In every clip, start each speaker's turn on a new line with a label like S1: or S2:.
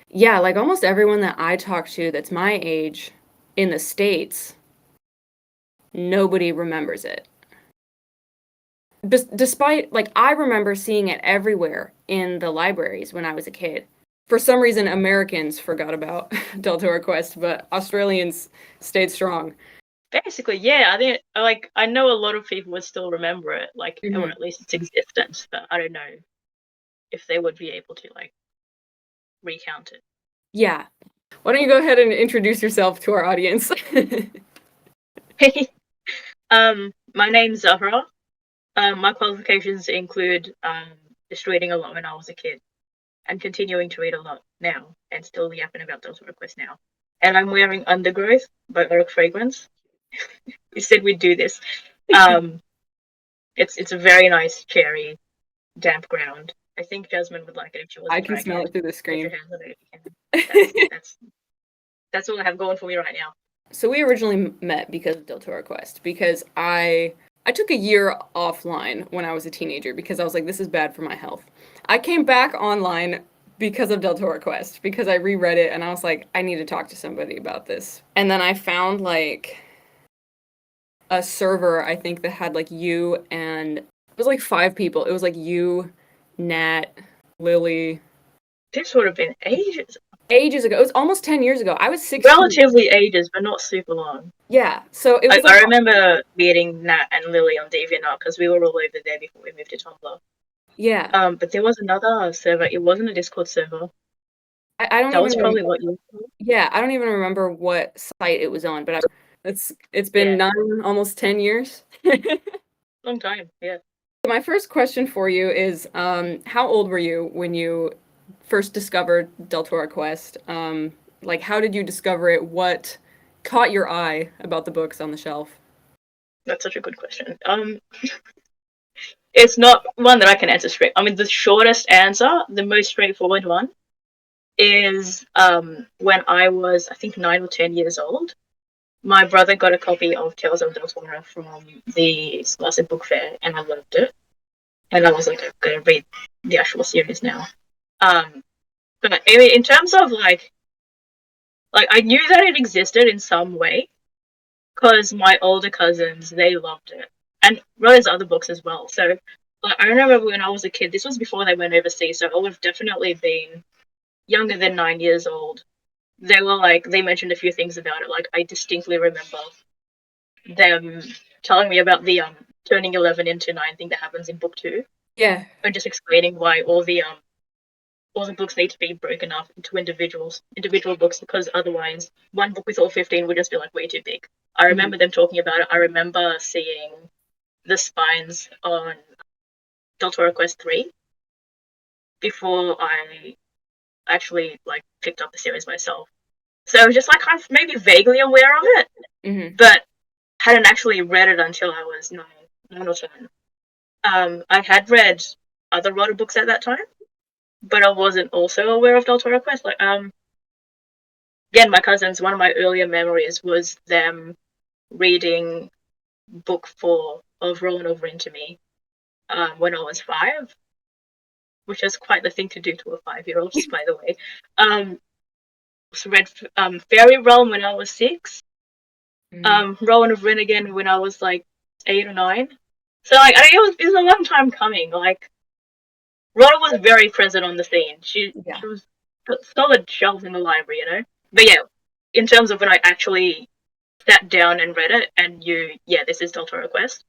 S1: Yeah, like almost everyone that I talk to that's my age in the States, nobody remembers it. Despite, like, I remember seeing it everywhere in the libraries when I was a kid. For some reason, Americans forgot about Deltora Quest, but Australians stayed strong.
S2: Basically, yeah, I think like I know a lot of people would still remember it, like, or
S1: Hmm.
S2: at least its existence, but I don't know if they would be able to like recount it.
S1: Yeah. Why don't you go ahead and introduce yourself to our audience?
S2: My name's Zahra. My qualifications include just reading a lot when I was a kid and continuing to read a lot now and still yapping about those requests now. And I'm wearing Undergrowth by Earth Fragrance. We said we'd do this. Um, it's a very nice cherry, damp ground. I think Jasmine would like it if she
S1: I
S2: wasn't
S1: can smell
S2: draghead.
S1: it through the
S2: Get your
S1: screen.
S2: hands on it if you can. That's that's that's what I have going for me right now.
S1: So we originally met because of Deltora Quest, because I took a year offline when I was a teenager because I was like, this is bad for my health. I came back online because of Deltora Quest, because I reread it and I was like, I need to talk to somebody about this. And then I found like a server, I think, that had like you and it was like five people. It was like you, Nat, Lily,
S2: This would have been ages,
S1: ages ago. It was almost 10 years ago. I was 16.
S2: relatively ages, but not super long.
S1: Yeah. So it was like,
S2: I remember meeting Nat and Lily on DeviantArt because we were all over there before we moved to Tumblr.
S1: yeah.
S2: But there was another server. It wasn't a Discord server.
S1: I don't
S2: That
S1: even
S2: was
S1: remember.
S2: probably what you.
S1: Yeah, I don't even remember what site it was on, but it's been
S2: Yeah,
S1: 9, almost 10 years.
S2: long time. Yeah,
S1: My first question for you is, how old were you when you first discovered Deltora Quest? Like, how did you discover it? What caught your eye about the books on the shelf?
S2: that's such a good question. It's not one that I can answer straight. I mean, the shortest answer, the most straightforward one, is when I was, I think, 9 or 10 years old. My brother got a copy of Tales of Deltora from the Scholastic Book Fair, and I loved it. And I was like, I'm gonna read the actual series now. Um, but I mean, in terms of like I knew that it existed in some way because my older cousins they loved it, and wrote his other books as well. So like, I remember when I was a kid. This was before they went overseas, so I would have definitely been younger than 9 years old. They were like they mentioned a few things about it. Like I distinctly remember them telling me about the turning 11 into 9 thing that happens in book 2,
S1: Yeah.
S2: and just explaining why all the books need to be broken up into individual books because otherwise one book with all 15 would just be like way too big. I
S1: Mhm.
S2: remember them talking about it. I remember seeing the spines on Deltora Quest 3 before I actually like picked up the series myself. So I was just like kind of maybe vaguely aware of it,
S1: Mhm.
S2: but hadn't actually read it until I was 9 or 10. I had read other Rotter books at that time, but I wasn't also aware of Deltora Quest. Like again, my cousins, one of my earlier memories was them reading book 4 of Rolling Over Into Me when I was 5, which is quite the thing to do to a 5-year-old, just by the way. So read Fairy Realm when I was 6,
S1: Mhm.
S2: Rolling Over In again when I was like 8 or 9. So like it was a long time coming. Like Rhoda was very present on the scene.
S1: Yeah.
S2: She was put solid shelves in the library, you know. But yeah, in terms of when I actually sat down and read it and yeah, this is Delta Quest.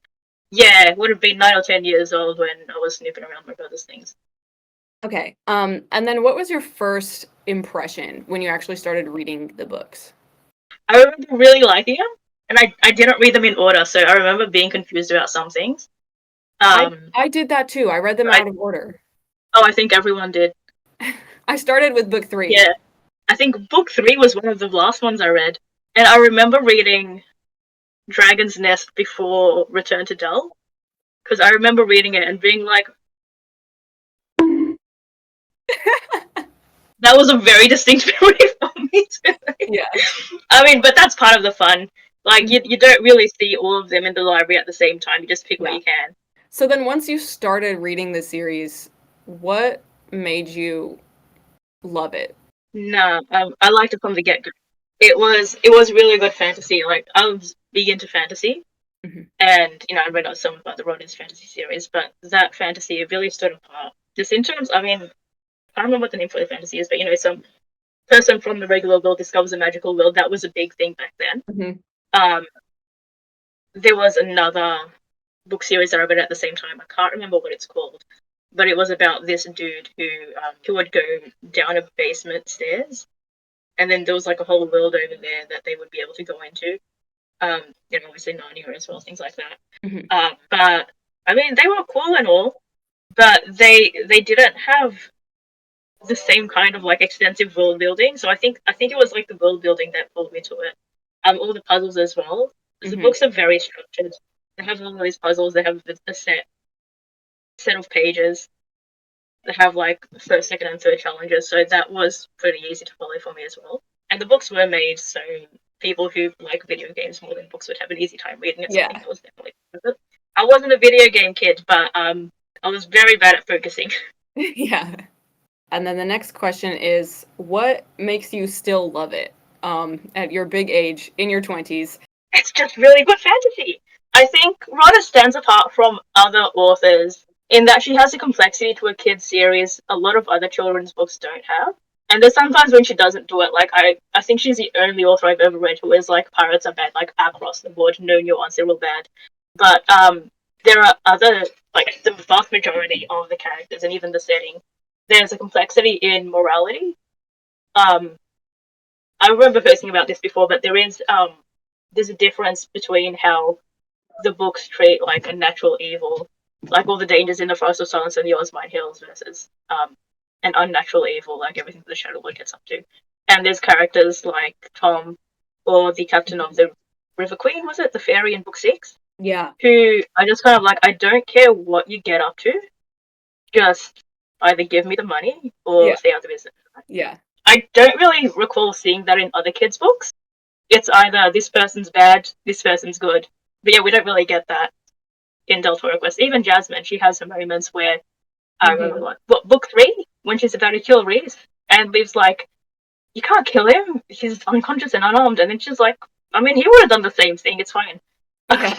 S2: Yeah, would have been 9 or 10 years old when I was snooping around my brother's things.
S1: Okay. And then what was your first impression when you actually started reading the books?
S2: I remember really liking them, and I didn't read them in order, so I remember being confused about some things.
S1: I
S2: Um,
S1: I did that too. I read them
S2: I
S1: out of order.
S2: oh, I think everyone did.
S1: I started with book 3.
S2: Yeah, I think book 3 was one of the last ones I read, and I remember reading Dragon's Nest before Return to Dell because I remember reading it and being like, that was a very distinct memory for me too.
S1: Yeah.
S2: I mean, but that's part of the fun. Like
S1: Mhm.
S2: you don't really see all of them in the library at the same time. You just pick what
S1: Yeah.
S2: you can.
S1: So then once you started reading the series, what made you love it?
S2: Nah, I liked it from the get go. It was really good fantasy. Like I was big into fantasy,
S1: Hmm.
S2: and I read out some of the Rodden's fantasy series, but that fantasy really stood apart. Just in terms, I mean, I don't remember what the name for the fantasy is, but some person from the regular world discovers a magical world. That was a big thing back then.
S1: Hmm.
S2: Um, there was another book series that I read at the same time. I can't remember what it's called, but it was about this dude who would go down a basement stairs, and then there was like a whole world over there that they would be able to go into. Obviously Narnia as well, things like that.
S1: Hmm.
S2: But I mean, they were cool and all, but they didn't have the same kind of like extensive world building. So I think it was like the world building that pulled me to it. All the puzzles as well. Because the
S1: Hmm.
S2: books are very structured. They have all these puzzles. They have a set of pages. They have like first, second, and third challenges. So that was pretty easy to follow for me as well. And the books were made so people who like video games more than books would have an easy time reading it. So I think
S1: Yeah.
S2: that was definitely part of it. I wasn't a video game kid, but I was very bad at focusing.
S1: Yeah. And then the next question is, what makes you still love it? At your big age, in your 20s.
S2: It's just really good fantasy. I think Rhoda stands apart from other authors in that she has a complexity to a kid's series a lot of other children's books don't have. And there's sometimes when she doesn't do it, like I think she's the only author I've ever read who is like pirates are bad, like across the board, no nuance, they're all bad. But there are other like the vast majority of the characters and even the setting. There's a complexity in morality. Um, I remember posting about this before, but there's a difference between how the books treat like a natural evil, like all the dangers in the Forest of Silence and the Ozmine Hills versus an unnatural evil, like everything the Shadow Lord gets up to. And there's characters like Tom or the captain of the River Queen, was it? The fairy in book six?
S1: Yeah.
S2: Who I just kind of like, I don't care what you get up to, just either give me the money or
S1: Yeah.
S2: stay out of business.
S1: Yeah.
S2: I don't really recall seeing that in other kids' books. It's either this person's bad, this person's good. But yeah, we don't really get that in Deltora Quest. Even Jasmine, she has her moments where I remember
S1: Hmm.
S2: like book three when she's about to kill Reese and Liv's like, "You can't kill him. He's unconscious and unarmed." And then she's like, "I mean, he would have done the same thing. It's fine."
S1: Yeah.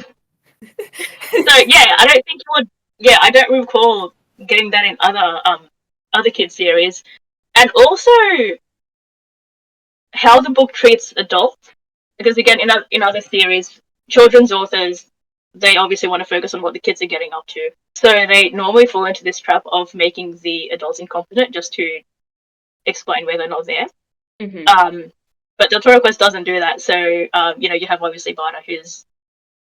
S2: So yeah, I don't think you would. Yeah, I don't recall getting that in other kids series, and also how the book treats adults. Because again, in other series, children's authors they obviously want to focus on what the kids are getting up to, so they normally fall into this trap of making the adults incompetent just to explain why they're not there.
S1: Hmm.
S2: Um, but Del Toro Quest doesn't do that. So you have obviously Barda, who's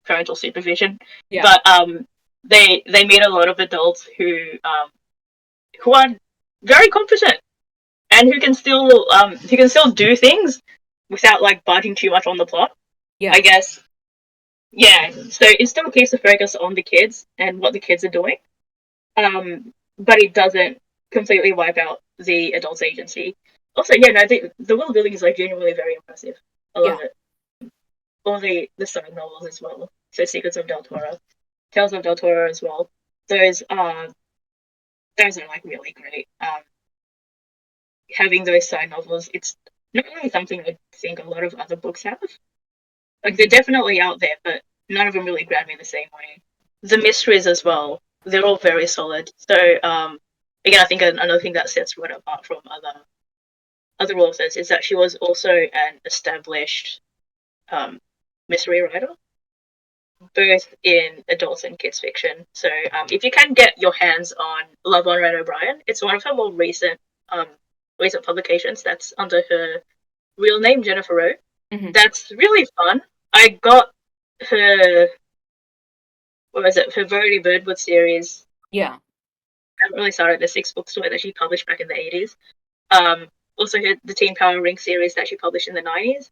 S2: parental supervision,
S1: Yeah.
S2: but they meet a lot of adults who are very competent and who can still do things without like budging too much on the plot. I
S1: Yeah.
S2: guess. Yeah, so it still keeps the focus on the kids and what the kids are doing, but it doesn't completely wipe out the adults' agency. Also, yeah, no, the world building is like genuinely very impressive. I love
S1: Yeah.
S2: it. All the side novels as well. So Secrets of Deltora, Tales of Deltora as well. Those are those are like really great. Having those side novels, it's not really something I think a lot of other books have. Like they're
S1: Hmm.
S2: definitely out there, but none of them really grab me the same way. The mysteries as well, they're all very solid. So again, I think another thing that sets Rhoda apart from other authors is that she was also an established um, mystery writer, both in adults and kids fiction. So if you can get your hands on Love on Red O'Brien, it's one of her more um, recent publications. That's under her real name, Jennifer Rowe.
S1: Hmm.
S2: That's really fun. I got her what was it, her Verity Birdwood series.
S1: Yeah.
S2: I haven't really started the six book story that she published back in the 80s. Um, Also, the Teen Power Ring series that she published in the 90s.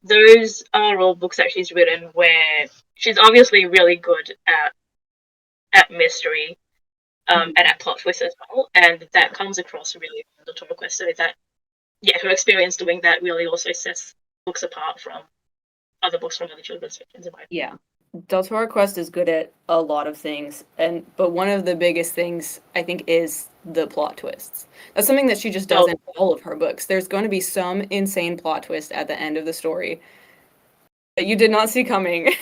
S2: Those are all books that she's written where she's obviously really good at mystery
S1: Hmm.
S2: and at plot twists as well, and that comes across really well in the Total Quest. So that yeah, her experience doing that really also sets books apart from other books from other children's fictions in my
S1: Yeah.
S2: opinion.
S1: Deltora Quest is good at a lot of things, but one of the biggest things I think is the plot twists. That's something that she just does
S2: Oh
S1: in all of her books. There's going to be some insane plot twist at the end of the story that you did not see coming,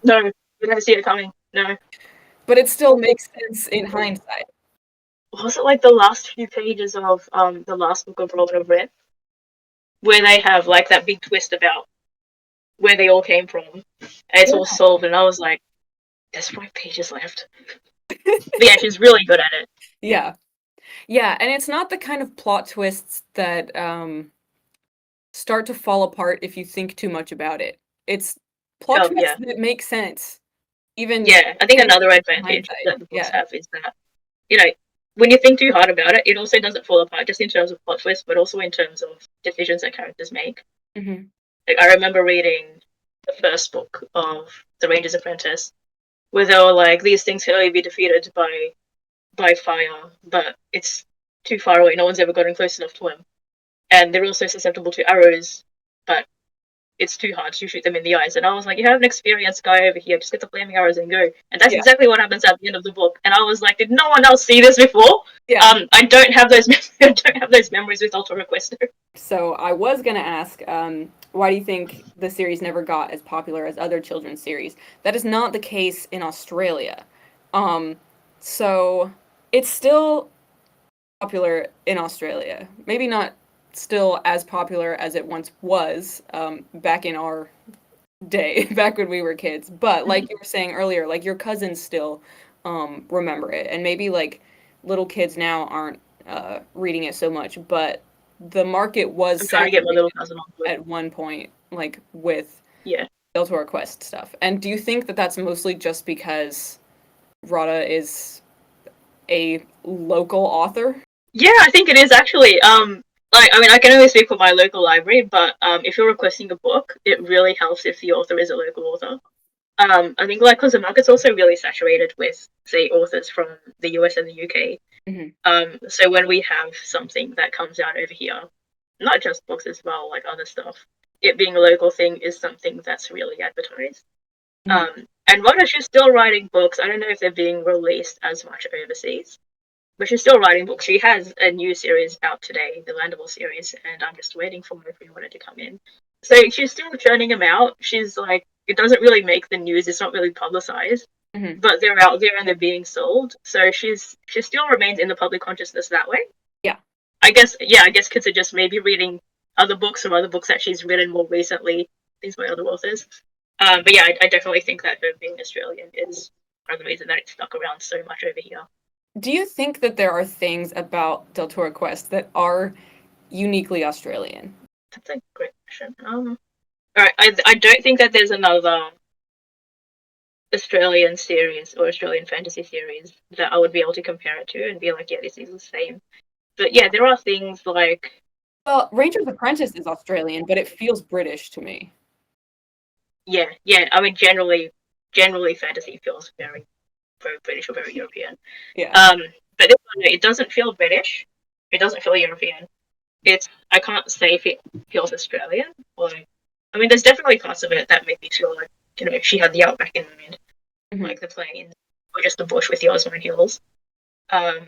S2: no, you never see it coming. No.
S1: but it still makes sense in hindsight.
S2: Was it like the last few pages of the last book of Robin of Red, where they have like that big twist about where they all came from, and it's all solved, and I was like, there's 5 pages left. But yeah, she's really good at it.
S1: Yeah. Yeah, and it's not the kind of plot twists that start to fall apart if you think too much about it. It's plot
S2: Oh
S1: twists
S2: yeah,
S1: that make sense, even
S2: yeah. I think
S1: 10
S2: another
S1: years in
S2: advantage
S1: hindsight.
S2: that the books
S1: Yeah.
S2: have is that, you know, when you think too hard about it, it also doesn't fall apart just in terms of plot twists, but also in terms of decisions that characters make.
S1: Hmm.
S2: Like I remember reading the first book of The Ranger's Apprentice, where they were like, these things can only be defeated by fire, but it's too far away. No one's ever gotten close enough to him, and they're also susceptible to arrows, but it's too hard to shoot them in the eyes. And I was like, you have an experienced guy over here, just get the flaming arrows and go. And that's
S1: Yeah.
S2: exactly what happens at the end of the book. And I was like, did no one else see this before?
S1: Yeah.
S2: I don't have those. I don't have those memories with Ultra Requester.
S1: So I was gonna ask, why do you think the series never got as popular as other children's series? That is not the case in Australia. Um, so it's still popular in Australia. Maybe not still as popular as it once was, back in our day, back when we were kids. But like you were saying earlier, like your cousins still remember it, and maybe like little kids now aren't reading it so much, but the market was
S2: I'm trying to get my
S1: saturated
S2: little cousin on board.
S1: at one point, like with
S2: Yeah.
S1: Deltora Quest stuff. And do you think that that's mostly just because Rada is a local author?
S2: Yeah, I think it is actually. Like I mean, I can only speak for my local library, but if you're requesting a book, it really helps if the author is a local author. I think like because the market's also really saturated with say authors from the US and the UK.
S1: Hmm.
S2: So when we have something that comes out over here, not just books as well, like other stuff, it being a local thing is something that's really advertised.
S1: Hmm.
S2: And Rhoda, she's still writing books. I don't know if they're being released as much overseas, but she's still writing books. She has a new series out today, the Landable series, and I'm just waiting for my pre-order to come in. So she's still churning them out. She's like, it doesn't really make the news. It's not really publicized,
S1: Hmm.
S2: but they're out there and they're being sold. So she still remains in the public consciousness that way.
S1: Yeah.
S2: I guess yeah, I guess kids are just maybe reading other books or other books that she's written more recently, things by other authors. But yeah, I definitely think that her being Australian is part of the reason that it's stuck around so much over here.
S1: Do you think that there are things about Deltora Quest that are uniquely Australian?
S2: That's a great question. All right, I don't think that there's another Australian series or Australian fantasy series that I would be able to compare it to and be like, yeah, this is the same. But yeah, there are things like
S1: Well, Ranger's Apprentice is Australian, but it feels British to me.
S2: yeah, yeah. I mean, generally fantasy feels very British or very European.
S1: Yeah.
S2: Um, but this one, it doesn't feel British. It doesn't feel European. It's I can't say if it feels Australian or I mean, there's definitely parts of it that make me feel like she had the outback in mind,
S1: Hmm.
S2: like the plains or just the bush with the Osborne Hills. Um,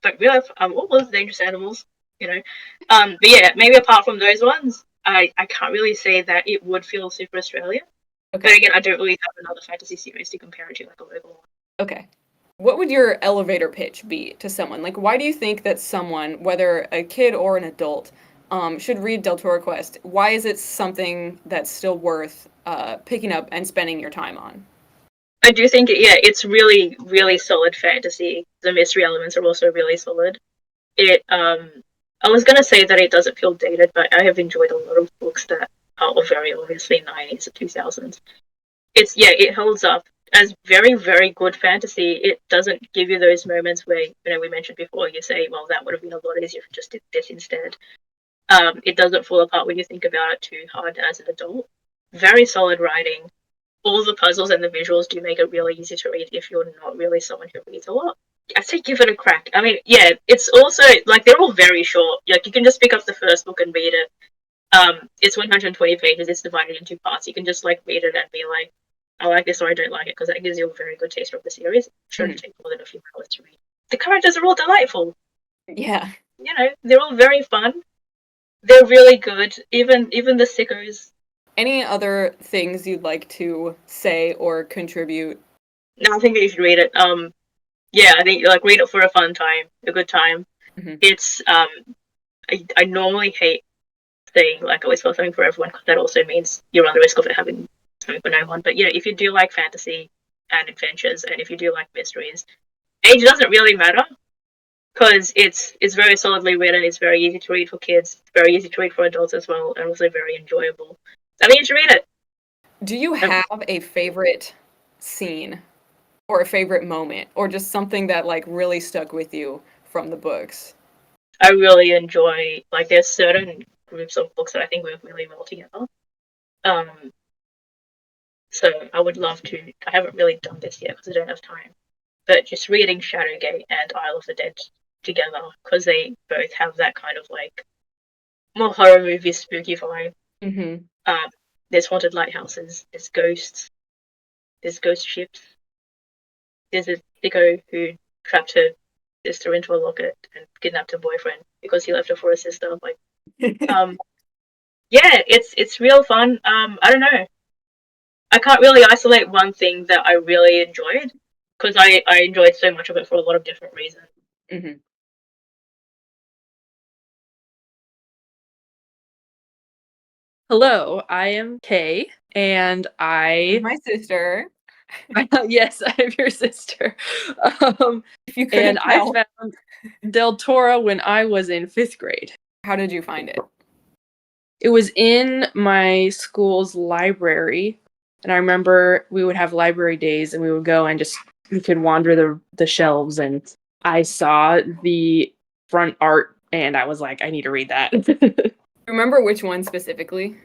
S2: but we have all those dangerous animals, you know. But yeah, maybe apart from those ones, I can't really say that it would feel super Australian. But
S1: Okay.
S2: again, I don't really have another fantasy series to compare it to, like a local one.
S1: Okay. What would your elevator pitch be to someone? Like, why do you think that someone, whether a kid or an adult, should read Deltora Quest? Why is it something that's still worth picking up and spending your time on?
S2: I do think, yeah, it's really, really solid fantasy. The mystery elements are also really solid. It, I was gonna say that it doesn't feel dated, but I have enjoyed a lot of books that are very obviously 90s or 2000s. It's, yeah, it holds up as very, very good fantasy. It doesn't give you those moments where, we mentioned before, you say, well, that would have been a lot easier if you just did this instead. It doesn't fall apart when you think about it too hard as an adult. Very solid writing. All the puzzles and the visuals do make it really easy to read if you're not really someone who reads a lot. I'd say give it a crack. I mean, yeah, it's also like they're all very short. Like you can just pick up the first book and read it. It's 120 pages. It's divided into parts. You can just like read it and be like, I like this or I don't like it, because that gives you a very good taste of the series. It shouldn't take more than a few hours to read. The characters are all delightful.
S1: Yeah.
S2: You know, they're all very fun. They're really good. Even the sickos.
S1: Any other things you'd like to say or contribute?
S2: No, I think that you should read it. Yeah, I think like read it for a fun time, a good time.
S1: Mm-hmm.
S2: It's I normally hate saying like always got something for everyone, because that also means you run the risk of it having something for no one. But yeah, if you do like fantasy and adventures, and if you do like mysteries, age doesn't really matter, because it's very solidly written. It's very easy to read for kids. It's very easy to read for adults as well, and also very enjoyable. I think you should read it.
S1: Do you have a favorite scene or a favorite moment or just something that like really stuck with you from the books?
S2: I really enjoy, like, there's certain groups of books that I think work really well together. Um, so I would love to. I haven't really done this yet because I don't have time. But just reading Shadowgate and Isle of the Dead together, because they both have that kind of like more horror movie spooky vibe.
S1: Mm-hmm.
S2: Um, there's haunted lighthouses, there's ghosts, there's ghost ships. There's a sicko who trapped her sister into a locket and kidnapped her boyfriend because he left her for a sister. Like, um, yeah, it's real fun. I don't know. I can't really isolate one thing that I really enjoyed, because I enjoyed so much of it for a lot of different reasons.
S1: Mm-hmm.
S3: Hello, I am Kay, and
S1: My sister,
S3: yes, I'm your sister. Um,
S1: if you
S3: and
S1: couldn't
S3: I
S1: tell.
S3: found Deltora when I was in 5th grade.
S1: How did you find it?
S3: It was in my school's library, and I remember we would have library days, and we would go and just we could wander the shelves, and I saw the front art, and I was like, I need to read that.
S1: Remember which one specifically?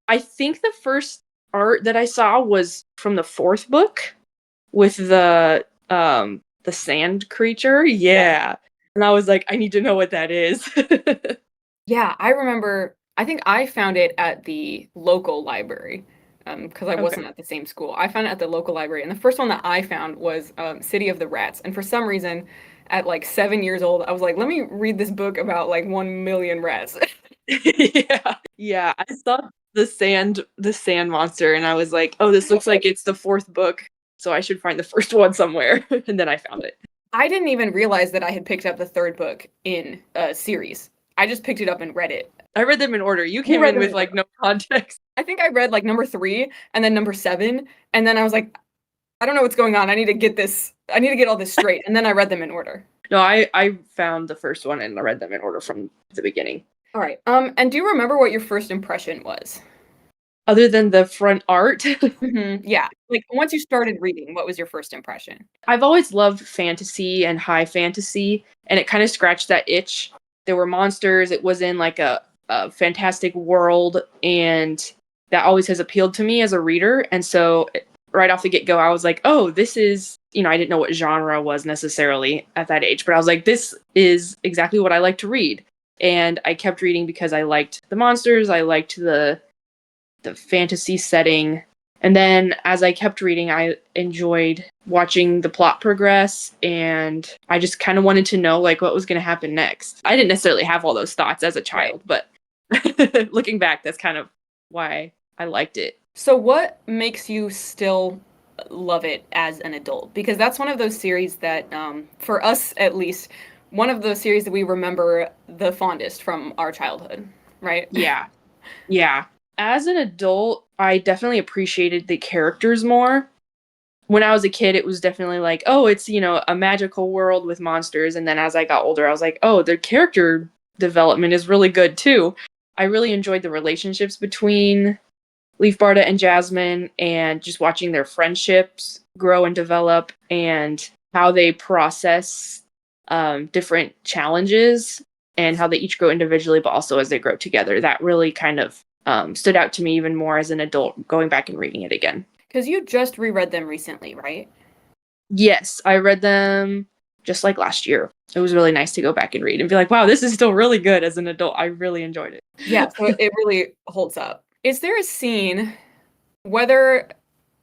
S3: I think the first art that I saw was from the 4th book with the sand creature. Yeah. And I was like, I need to know what that is.
S1: Yeah, I remember. I think I found it at the local library because I
S3: Okay.
S1: wasn't at the same school. I found it at the local library, and the first one that I found was City of the Rats. And for some reason, at like 7 years old, I was like, let me read this book about like 1 million rats.
S3: Yeah. Yeah. I saw the sand monster and I was like, oh, this looks like it's the 4th book. So I should find the first one somewhere. And then I found it.
S1: I didn't even realize that I had picked up the third book in a series. I just picked it up and read it.
S3: I read them in order. You
S1: You
S3: came
S1: read
S3: in
S1: them
S3: with
S1: in
S3: like
S1: order.
S3: no context.
S1: I think I read like number 3 and then number 7, and then I was like, I don't know what's going on. I need to get this. I need to get all this straight. And then I read them in order.
S3: No, I found the first one and I read them in order from the beginning.
S1: All right. And do you remember what your first impression was?
S3: Other than the front art,
S1: Yeah. Like once you started reading, what was your first impression?
S3: I've always loved fantasy and high fantasy, and it kind of scratched that itch. There were monsters, it was in like a fantastic world, and that always has appealed to me as a reader. And so, right off the get go, I was like, oh, this is, I didn't know what genre was necessarily at that age, but I was like, this is exactly what I like to read. And I kept reading because I liked the monsters, I liked the fantasy setting. And then as I kept reading, I enjoyed watching the plot progress, and I just kind of wanted to know like what was going to happen next. I didn't necessarily have all those thoughts as a child, but looking back, that's kind of why I liked it.
S1: So what makes you still love it as an adult? Because that's one of those series that, for us at least, one of those series that we remember the fondest from our childhood, right?
S3: Yeah. Yeah. As an adult, I definitely appreciated the characters more. When I was a kid, it was definitely like, oh, it's, a magical world with monsters. And then as I got older, I was like, oh, the character development is really good too. I really enjoyed the relationships between Leaf Barda and Jasmine, and just watching their friendships grow and develop, and how they process different challenges, and how they each grow individually, but also as they grow together. That really kind of stood out to me even more as an adult, going back and reading it again.
S1: Because you just reread them recently, right?
S3: Yes, I read them just like last year. It was really nice to go back and read and be like, wow, this is still really good as an adult. I really enjoyed it.
S1: Yeah, so it really holds up. Is there a scene, whether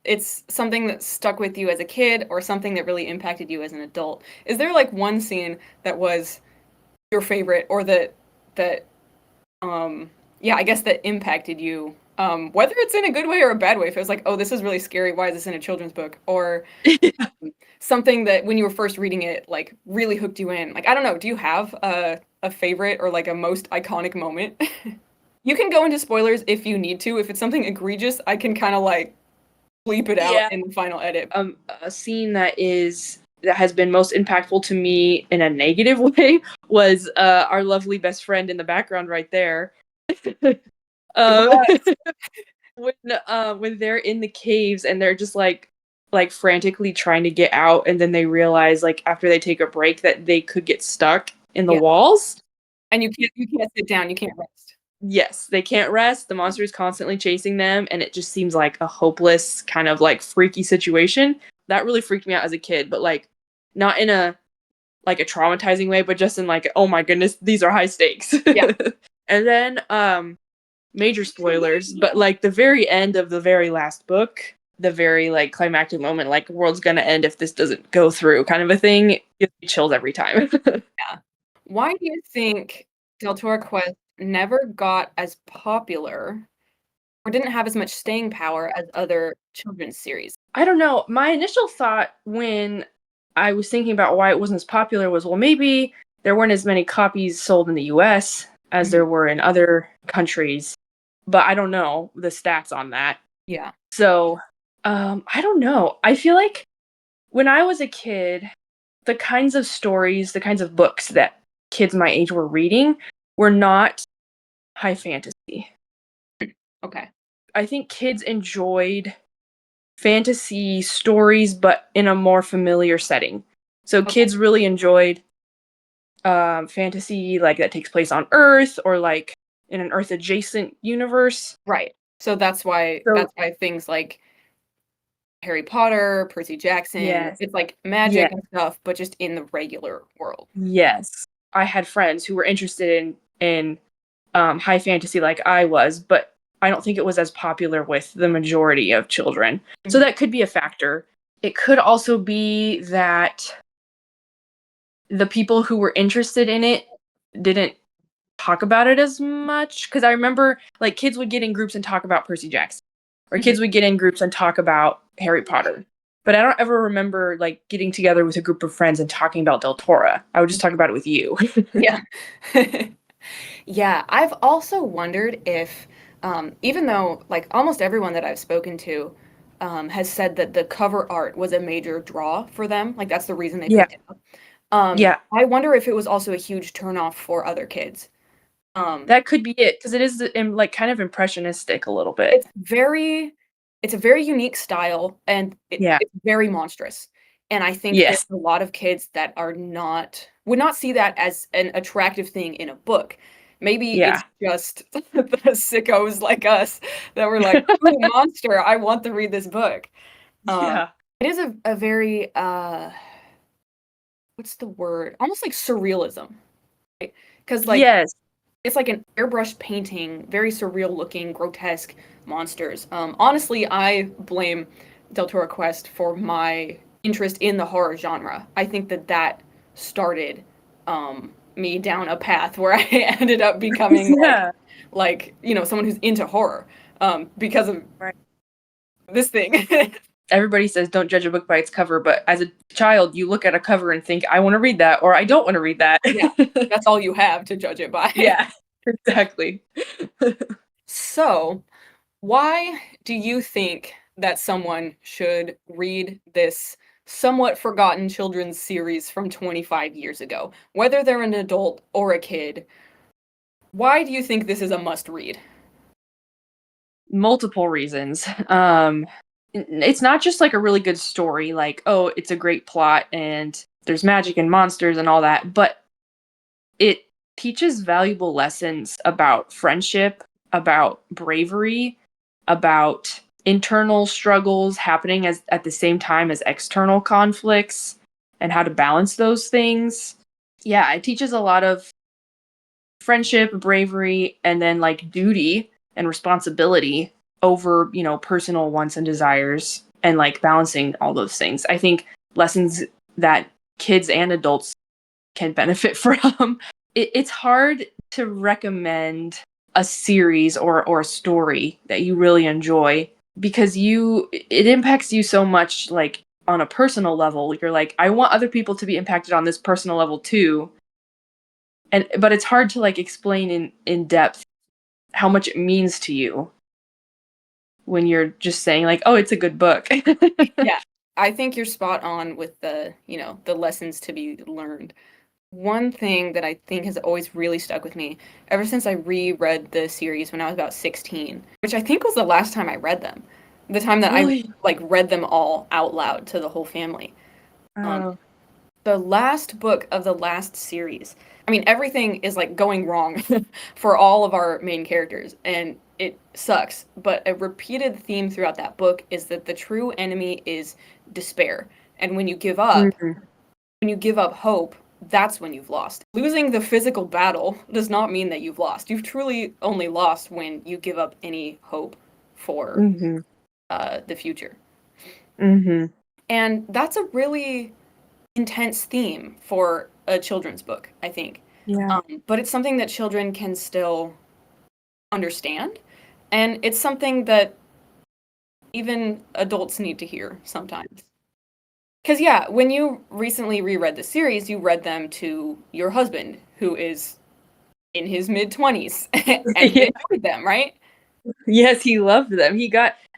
S1: it's something that stuck with you as a kid or something that really impacted you as an adult. Is there like one scene that was your favorite or that yeah, I guess that impacted you? Whether it's in a good way or a bad way, if it was like, oh, this is really scary, why is this in a children's book? Or something that when you were first reading it, like really hooked you in. Like, I don't know, do you have a favorite or like a most iconic moment? You can go into spoilers if you need to. If it's something egregious, I can kind of like bleep it out
S3: Yeah.
S1: in the final edit.
S3: A scene that has been most impactful to me in a negative way was our lovely best friend in the background right there. um, when they're in the caves and they're just like frantically trying to get out, and then they realize like after they take a break that they could get stuck in the
S1: Yeah.
S3: walls.
S1: And you can't sit down, you can't rest.
S3: Yes, they can't rest. The monster is constantly chasing them, and it just seems like a hopeless kind of like freaky situation. That really freaked me out as a kid, but like not in a like a traumatizing way, but just in like, oh my goodness, these are high stakes.
S1: Yeah.
S3: And then major spoilers, but like the very end of the very last book, the very like climactic moment, like world's gonna end if this doesn't go through kind of a thing, gives me chills every time.
S1: Yeah. Why do you think Deltora Quest never got as popular or didn't have as much staying power as other children's series?
S3: I don't know. My initial thought when I was thinking about why it wasn't as popular was, well, maybe there weren't as many copies sold in the US as
S1: Mhm.
S3: there were in other countries, but I don't know the stats on that.
S1: Yeah.
S3: So, I don't know. I feel like when I was a kid, the kinds of stories, the kinds of books that kids my age were reading were not high fantasy.
S1: Okay.
S3: I think kids enjoyed fantasy stories, but in a more familiar setting. So
S1: Okay.
S3: kids really enjoyed fantasy like that takes place on Earth or like in an Earth adjacent universe.
S1: Right. So
S3: So
S1: that's why things like Harry Potter, Percy Jackson,
S3: yes,
S1: it's like
S3: yeah,
S1: magic and stuff, but just in the regular world.
S3: yes. I had friends who were interested in high fantasy like I was, but I don't think it was as popular with the majority of children. So
S1: Mhm.
S3: that could be a factor. It could also be that the people who were interested in it didn't talk about it as much, because I remember like kids would get in groups and talk about Percy Jackson, or
S1: Mhm.
S3: kids would get in groups and talk about Harry Potter. But I don't ever remember like getting together with a group of friends and talking about Deltora. I would just talk about it with you.
S1: Yeah. Yeah, I've also wondered if, even though like almost everyone that I've spoken to has said that the cover art was a major draw for them, like that's the reason they
S3: Yeah,
S1: picked it up.
S3: yeah,
S1: I wonder if it was also a huge turnoff for other kids. Um,
S3: that could be it, because it is like kind of impressionistic a little bit.
S1: it's very, it's a very unique style, and
S3: Yeah.
S1: it's very monstrous. And I think there's
S3: Yes.
S1: a lot of kids that are not would not see that as an attractive thing in a book. Maybe
S3: Yeah.
S1: it's just the sickos like us that were like, "Ooh, monster! I want to read this book." Um,
S3: Yeah.
S1: it is a very what's the word? Almost like surrealism, right? Because like
S3: Yes.
S1: it's like an airbrushed painting, very surreal looking, grotesque monsters. Honestly, I blame Deltora Quest for my interest in the horror genre. I think that started me down a path where I ended up becoming
S3: Yeah.
S1: like someone who's into horror because of
S3: Right.
S1: this thing.
S3: Everybody says don't judge a book by its cover, but as a child, you look at a cover and think, I want to read that, or I don't want to read that.
S1: Yeah, that's all you have to judge it by.
S3: Yeah, exactly.
S1: So, why do you think that someone should read this somewhat forgotten children's series from 25 years ago? Whether they're an adult or a kid, why do you think this is a must read?
S3: Multiple reasons. It's not just like a really good story, like, oh, it's a great plot and there's magic and monsters and all that, but it teaches valuable lessons about friendship, about bravery, about internal struggles happening as at the same time as external conflicts, and how to balance those things. Yeah, it teaches a lot of friendship, bravery, and then like duty and responsibility over, personal wants and desires. and like balancing all those things. I think lessons that kids and adults can benefit from. It's hard to recommend a series or a story that you really enjoy because it impacts you so much, like on a personal level. You're like, I want other people to be impacted on this personal level too. But it's hard to like explain in depth how much it means to you when you're just saying like, oh, it's a good book.
S1: Yeah, I think you're spot on with the lessons to be learned. One thing that I think has always really stuck with me ever since I reread the series when I was about 16, which I think was the last time I read them, the time that I
S3: Really?
S1: like read them all out loud to the whole family. Um,
S3: Oh.
S1: the last book of the last series. I mean, everything is like going wrong for all of our main characters, and it sucks. But a repeated theme throughout that book is that the true enemy is despair. And
S3: Mhm.
S1: when you give up hope, that's when you've lost. Losing the physical battle does not mean that you've lost. You've truly only lost when you give up any hope for
S3: Mhm.
S1: the future.
S3: Mhm.
S1: And that's a really intense theme for a children's book, I think.
S3: Yeah.
S1: But it's something that children can still understand. And it's something that even adults need to hear sometimes. Because, yeah, when you recently reread the series, you read them to your husband, who is in his mid 20s, and he
S3: Yeah.
S1: enjoyed them, right?
S3: Yes, he loved them.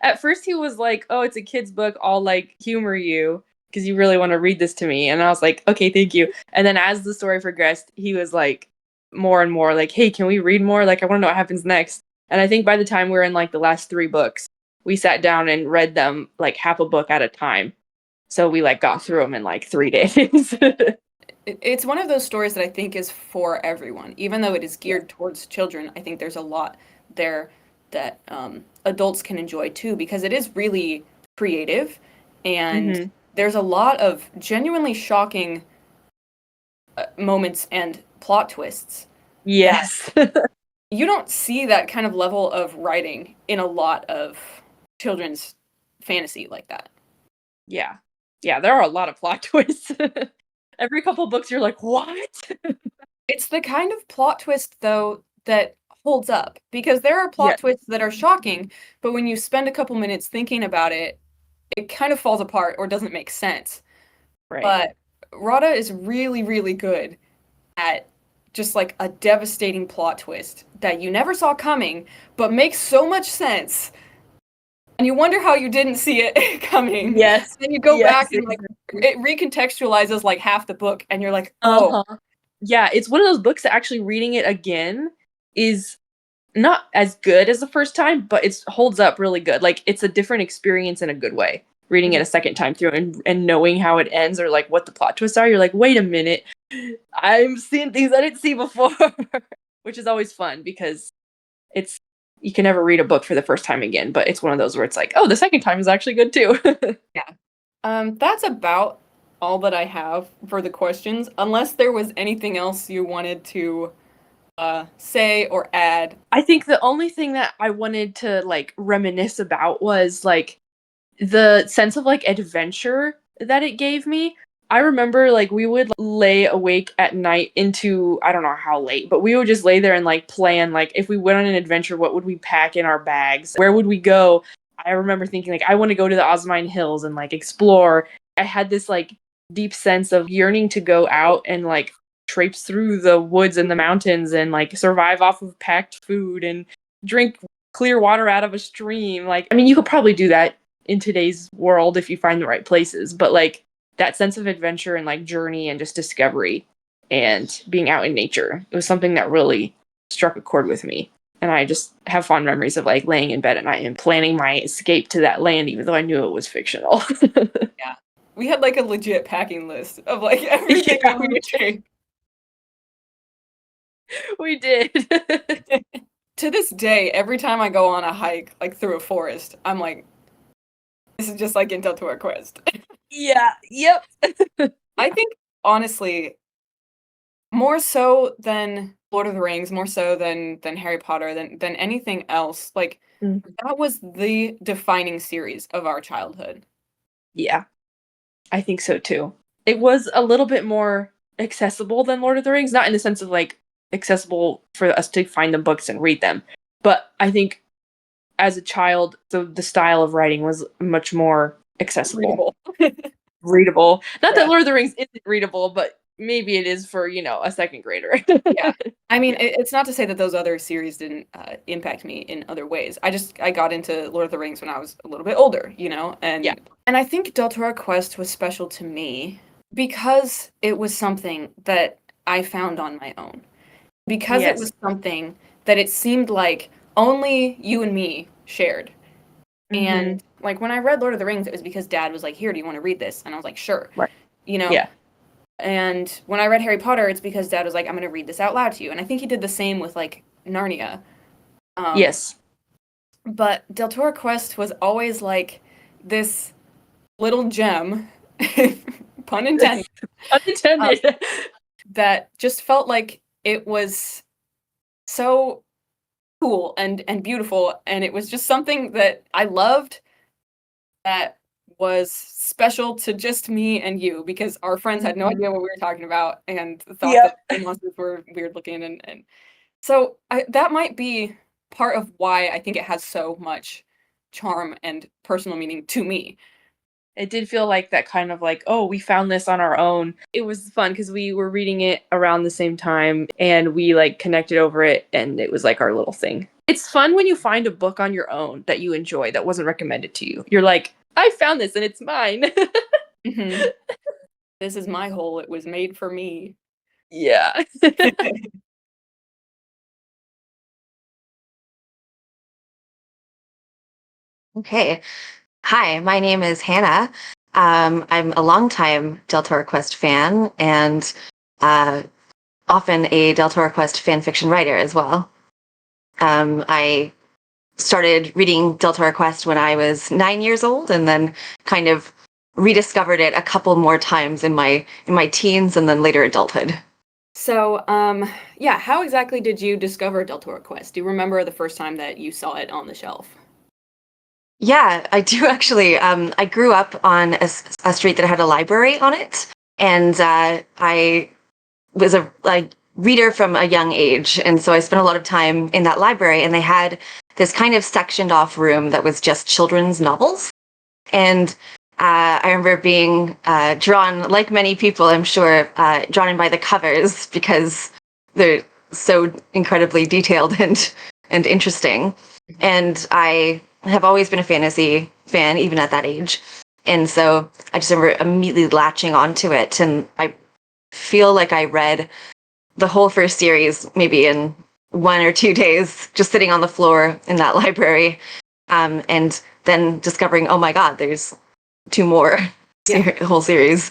S3: At first he was like, "Oh, it's a kid's book. I'll like humor you because you really want to read this to me." And I was like, "Okay, thank you." And then as the story progressed, he was like more and more like, "Hey, can we read more? Like I want to know what happens next." And I think by the time we were in like the last 3 books, we sat down and read them like half a book at a time. So we like got through them in like 3 days.
S1: It's one of those stories that I think is for everyone. Even though it is
S3: Yeah.
S1: geared towards children, I think there's a lot there that adults can enjoy too, because it is really creative and
S3: Mhm.
S1: there's a lot of genuinely shocking moments and plot twists that
S3: Yes.
S1: you don't see that kind of level of writing in a lot of children's fantasy like that.
S3: Yeah. Yeah, there are a lot of plot twists. Every couple books you're like, "What?"
S1: It's the kind of plot twist, though, that holds up because there are
S3: Yeah,
S1: plot twists that are shocking, but when you spend a couple minutes thinking about it, it kind of falls apart or doesn't make sense.
S3: right.
S1: But Rada is really, really good at just like a devastating plot twist that you never saw coming, but makes so much sense. And you wonder how you didn't see it coming.
S3: Yes.
S1: Then you go back
S3: Yes,
S1: and like
S3: exactly.
S1: it recontextualizes like half the book, and you're like, oh,
S3: Uh-huh. Yeah, it's one of those books that actually reading it again is not as good as the first time, but it holds up really good. Like, it's a different experience in a good way. Reading it
S1: mhm.
S3: a second time through and knowing how it ends or, like, what the plot twists are, you're like, "Wait a minute. I'm seeing things I didn't see before." Which is always fun because it's you can never read a book for the first time again, but it's one of those where it's like, "Oh, the second time is actually good too."
S1: Yeah. That's about all that I have for the questions, unless there was anything else you wanted to say or add.
S3: I think the only thing that I wanted to, like, reminisce about was, like, the sense of, like, adventure that it gave me. I remember, like, we would lay awake at night into I don't know how late, but we would just lay there and, like, plan, like, if we went on an adventure, what would we pack in our bags? Where would we go? I remember thinking, like, I wanna go to the Osmine Hills and, like, explore. I had this, like, deep sense of yearning to go out and, like, traipse through the woods and the mountains and, like, survive off of packed food and drink clear water out of a stream. Like, I mean, you could probably do that in today's world if you find the right places, but like that sense of adventure and like journey and just discovery and being out in nature, it was something that really struck a chord with me. And I just have fond memories of like laying in bed at night and planning my escape to that land, even though I knew it was fictional.
S1: Yeah. We had like a legit packing list of like everything
S3: Yeah,
S1: that we would take.
S3: we did.
S1: To this day, every time I go on a hike like through a forest, I'm like, this is just like in Deltora Quest.
S3: Yeah, yep.
S1: I
S3: Yeah.
S1: think honestly, more so than Lord of the Rings, more so than Harry Potter, than anything else, like
S3: Mm.
S1: that was the defining series of our childhood.
S3: Yeah, I think so too. It was a little bit more accessible than Lord of the Rings, not in the sense of like accessible for us to find the books and read them, but I think as a child, the style of writing was much more accessible, readable. Not that
S1: Yeah.
S3: Lord of the Rings isn't readable, but maybe it is for a second grader.
S1: Yeah. I mean, it's not to say that those other series didn't impact me in other ways. I got into Lord of the Rings when I was a little bit older,
S3: Yeah.
S1: and I think Deltora Quest was special to me because it was something that I found on my own. Because it
S3: Yes.
S1: was something that it seemed like only you and me shared.
S3: Mm-hmm.
S1: And like when I read Lord of the Rings, it was because Dad was like, "Here, do you want to read this?" And I was like, "Sure."
S3: Right.
S1: You know,
S3: Yeah.
S1: And when I read Harry Potter, it's because Dad was like, "I'm going to read this out loud to you." And I think he did the same with like Narnia. Um,
S3: Yes.
S1: but Deltora Quest was always like this little gem, pun intended,
S3: Unintended.
S1: that just felt like it was so cool and beautiful, and it was just something that I loved that was special to just me and you because our friends had no idea what we were talking about and thought
S3: Yep.
S1: that the monsters were weird looking and so that might be part of why I think it has so much charm and personal meaning to me.
S3: It did feel like that kind of like, oh, we found this on our own. It was fun because we were reading it around the same time and we like connected over it and it was like our little thing. It's fun when you find a book on your own that you enjoy that wasn't recommended to you. You're like, I found this and it's mine.
S1: Mhm. This is my hole. It was made for me.
S3: Yeah.
S4: Okay. Hi, my name is Hannah. I'm a longtime Deltora Quest fan and uh, often a Deltora Quest fan fiction writer as well. I started reading Deltora Quest when I was 9 years old, and then kind of rediscovered it a couple more times in my teens and then later adulthood.
S1: So, yeah, how exactly did you discover Deltora Quest? Do you remember the first time that you saw it on the shelf?
S4: Yeah, I do actually. I grew up on a street that had a library on it, and I was a reader from a young age, and so I spent a lot of time in that library. And they had this kind of sectioned off room that was just children's novels. And I remember being drawn, like many people, I'm sure, drawn in by the covers because they're so incredibly detailed and interesting. And I have always been a fantasy fan, even at that age. And so I just remember immediately latching onto it. And I feel like I read the whole first series maybe in 1 or 2 days, just sitting on the floor in that library, and then discovering, oh my God, there's two more
S1: Yeah.
S4: whole series.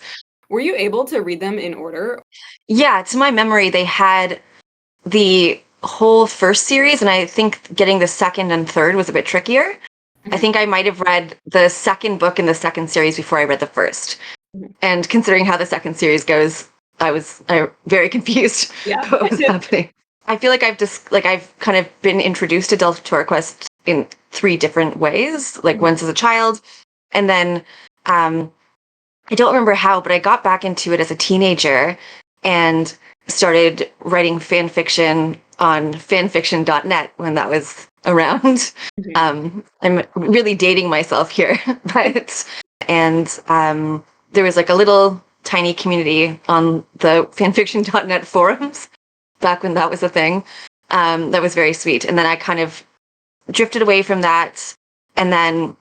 S1: Were you able to read them in order?
S4: Yeah, to my memory, they had the whole first series, and I think getting the second and third was a bit trickier. I
S1: Mhm.
S4: think I might have read the second book in the second series before I read the first.
S1: Mhm.
S4: And considering how the second series goes, I was very confused
S1: Yeah.
S4: what was happening. I feel like I've kind of been introduced to Delta Quest in three different ways. Like
S1: Mhm.
S4: once as a child, and then um, I don't remember how, but I got back into it as a teenager and started writing fan fiction on fanfiction.net when that was around.
S1: Mhm.
S4: I'm really dating myself here, but and there was like a little tiny community on the fanfiction.net forums back when that was a thing. That was very sweet. And then I kind of drifted away from that. And then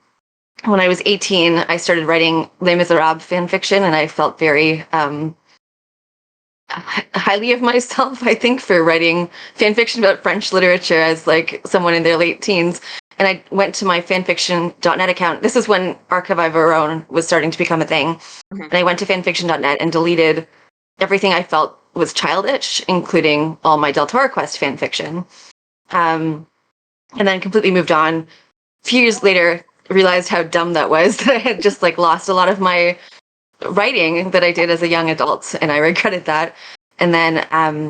S4: when I was 18, I started writing Les Miserables fan fiction, and I felt very highly of myself, I think, for writing fan fiction about French literature as like someone in their late teens. And I went to my fanfiction.net account. This is when Archive of Our Own was starting to become a thing.
S1: Mhm.
S4: And I went to fanfiction.net and deleted everything I felt was childish, including all my Deltora Quest fan fiction. And then completely moved on. A few years later, realized how dumb that was, that I had just like lost a lot of my writing that I did as a young adult, and I regretted that. And then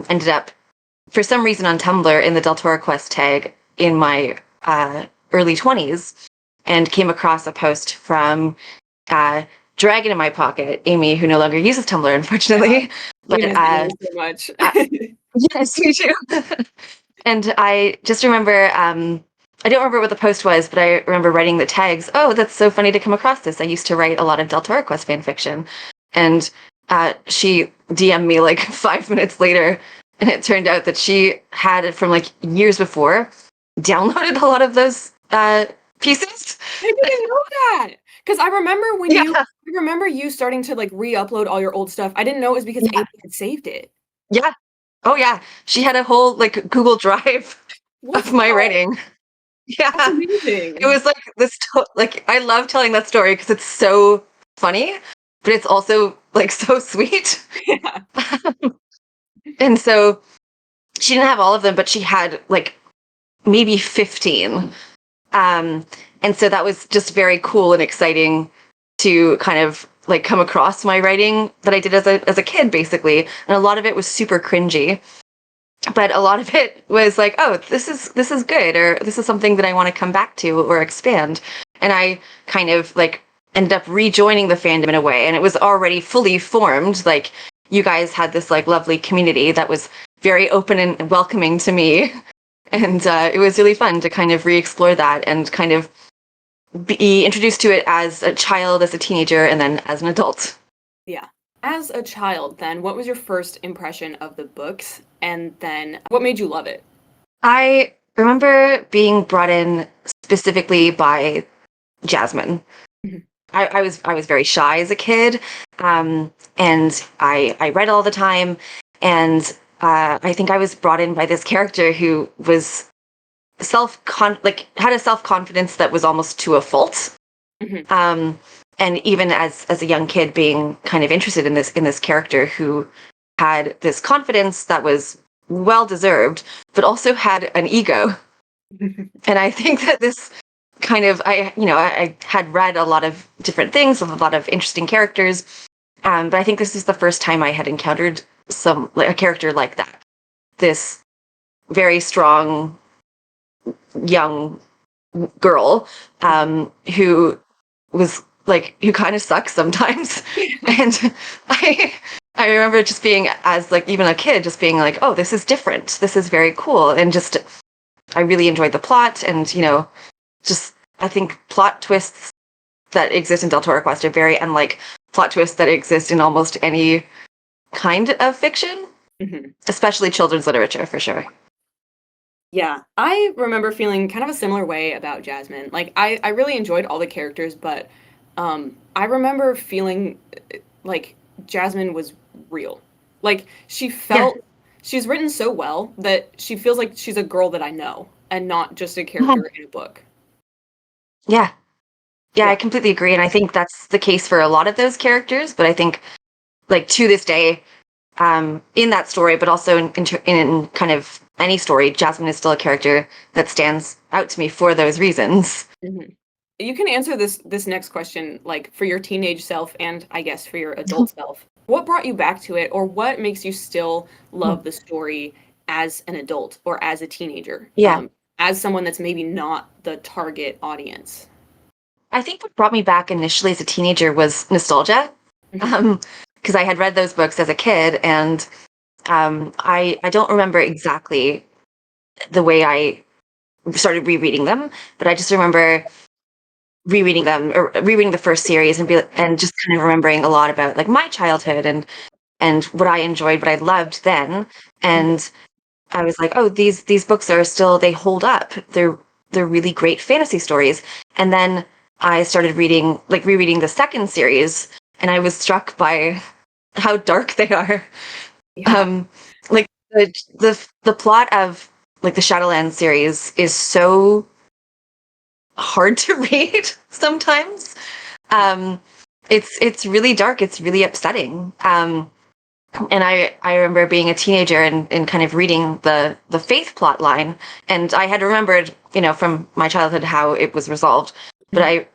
S4: ended up, for some reason, on Tumblr in the Deltora Quest tag in my early 20s, and came across a post from dragon in my pocket, Amy, who no longer uses Tumblr, unfortunately.
S1: We
S4: But
S1: miss Amy so much.
S4: yes, we do. And I just remember, I don't remember what the post was, but I remember writing the tags. Oh, that's so funny to come across this. I used to write a lot of Deltora Quest fan fiction. And she DM'd me like 5 minutes later, and it turned out that she had it from like years before, downloaded a lot of those pieces.
S1: I didn't know that. Because I remember when
S4: Yeah.
S1: I remember you starting to like re-upload all your old stuff. I didn't know it was because
S4: Yeah.
S1: Amy had saved it.
S4: Yeah. Oh, yeah. She had a whole like Google Drive
S1: Let's
S4: of my
S1: go.
S4: writing.
S1: That's
S4: Yeah.
S1: amazing.
S4: It was like this, like, I love telling that story because it's so funny, but it's also like so sweet.
S1: Yeah.
S4: And so she didn't have all of them, but she had like maybe 15. And so that was just very cool and exciting to kind of like come across my writing that I did as a kid, basically. And a lot of it was super cringy. But a lot of it was like, oh, this is good, or this is something that I want to come back to or expand. And I kind of like ended up rejoining the fandom in a way, and it was already fully formed. Like you guys had this like lovely community that was very open and welcoming to me, and it was really fun to kind of re-explore that and kind of be introduced to it as a child, as a teenager, and then as an adult.
S1: Yeah. As a child, then, what was your first impression of the books? And then what made you love it?
S4: I remember being brought in specifically by Jasmine.
S1: Mhm.
S4: I was very shy as a kid, and I read all the time, and I think I was brought in by this character who was had a self confidence that was almost to a fault.
S1: Mhm.
S4: And even as a young kid, being kind of interested in this character who had this confidence that was well deserved, but also had an ego. And I think that this kind of I had read a lot of different things with a lot of interesting characters, but I think this is the first time I had encountered a character like that. This very strong young girl who was like who kind of sucks sometimes, and I I remember just being as like even a kid just being like, oh, this is different, this is very cool, and just I really enjoyed the plot, and just I think plot twists that exist in Deltora Quest are very unlike plot twists that exist in almost any kind of fiction,
S1: Mhm.
S4: especially children's literature for sure.
S1: Yeah, I remember feeling kind of a similar way about Jasmine. Like, I really enjoyed all the characters, but I remember feeling like Jasmine was real. Like,
S4: Yeah.
S1: she's written so well that she feels like she's a girl that I know and not just a
S4: Mhm.
S1: character in a book.
S4: Yeah. Yeah, I
S1: Yeah.
S4: completely agree, and I think that's the case for a lot of those characters. But I think, like to this day, in that story, but also in kind of any story, Jasmine is still a character that stands out to me for those reasons.
S1: Mhm. You can answer this next question like for your teenage self and I guess for your adult self. What brought you back to it or what makes you still love the story as an adult or as a teenager?
S4: Yeah,
S1: As someone that's maybe not the target audience.
S4: I think what brought me back initially as a teenager was nostalgia,
S1: Mhm.
S4: because I had read those books as a kid, and I don't remember exactly the way I started rereading them, but I just remember rereading them or rereading the first series and just kind of remembering a lot about like my childhood and what I enjoyed, what I loved then.
S1: Mhm.
S4: And I was like, oh, these books are still, they hold up. They're really great fantasy stories. And then I started rereading the second series, and I was struck by how dark they are.
S1: Yeah.
S4: Um, like the plot of like the Shadowlands series is so hard to read sometimes. Um, it's really dark. It's really upsetting. And I remember being a teenager and kind of reading the Faith plot line, and I had remembered, from my childhood how it was resolved. But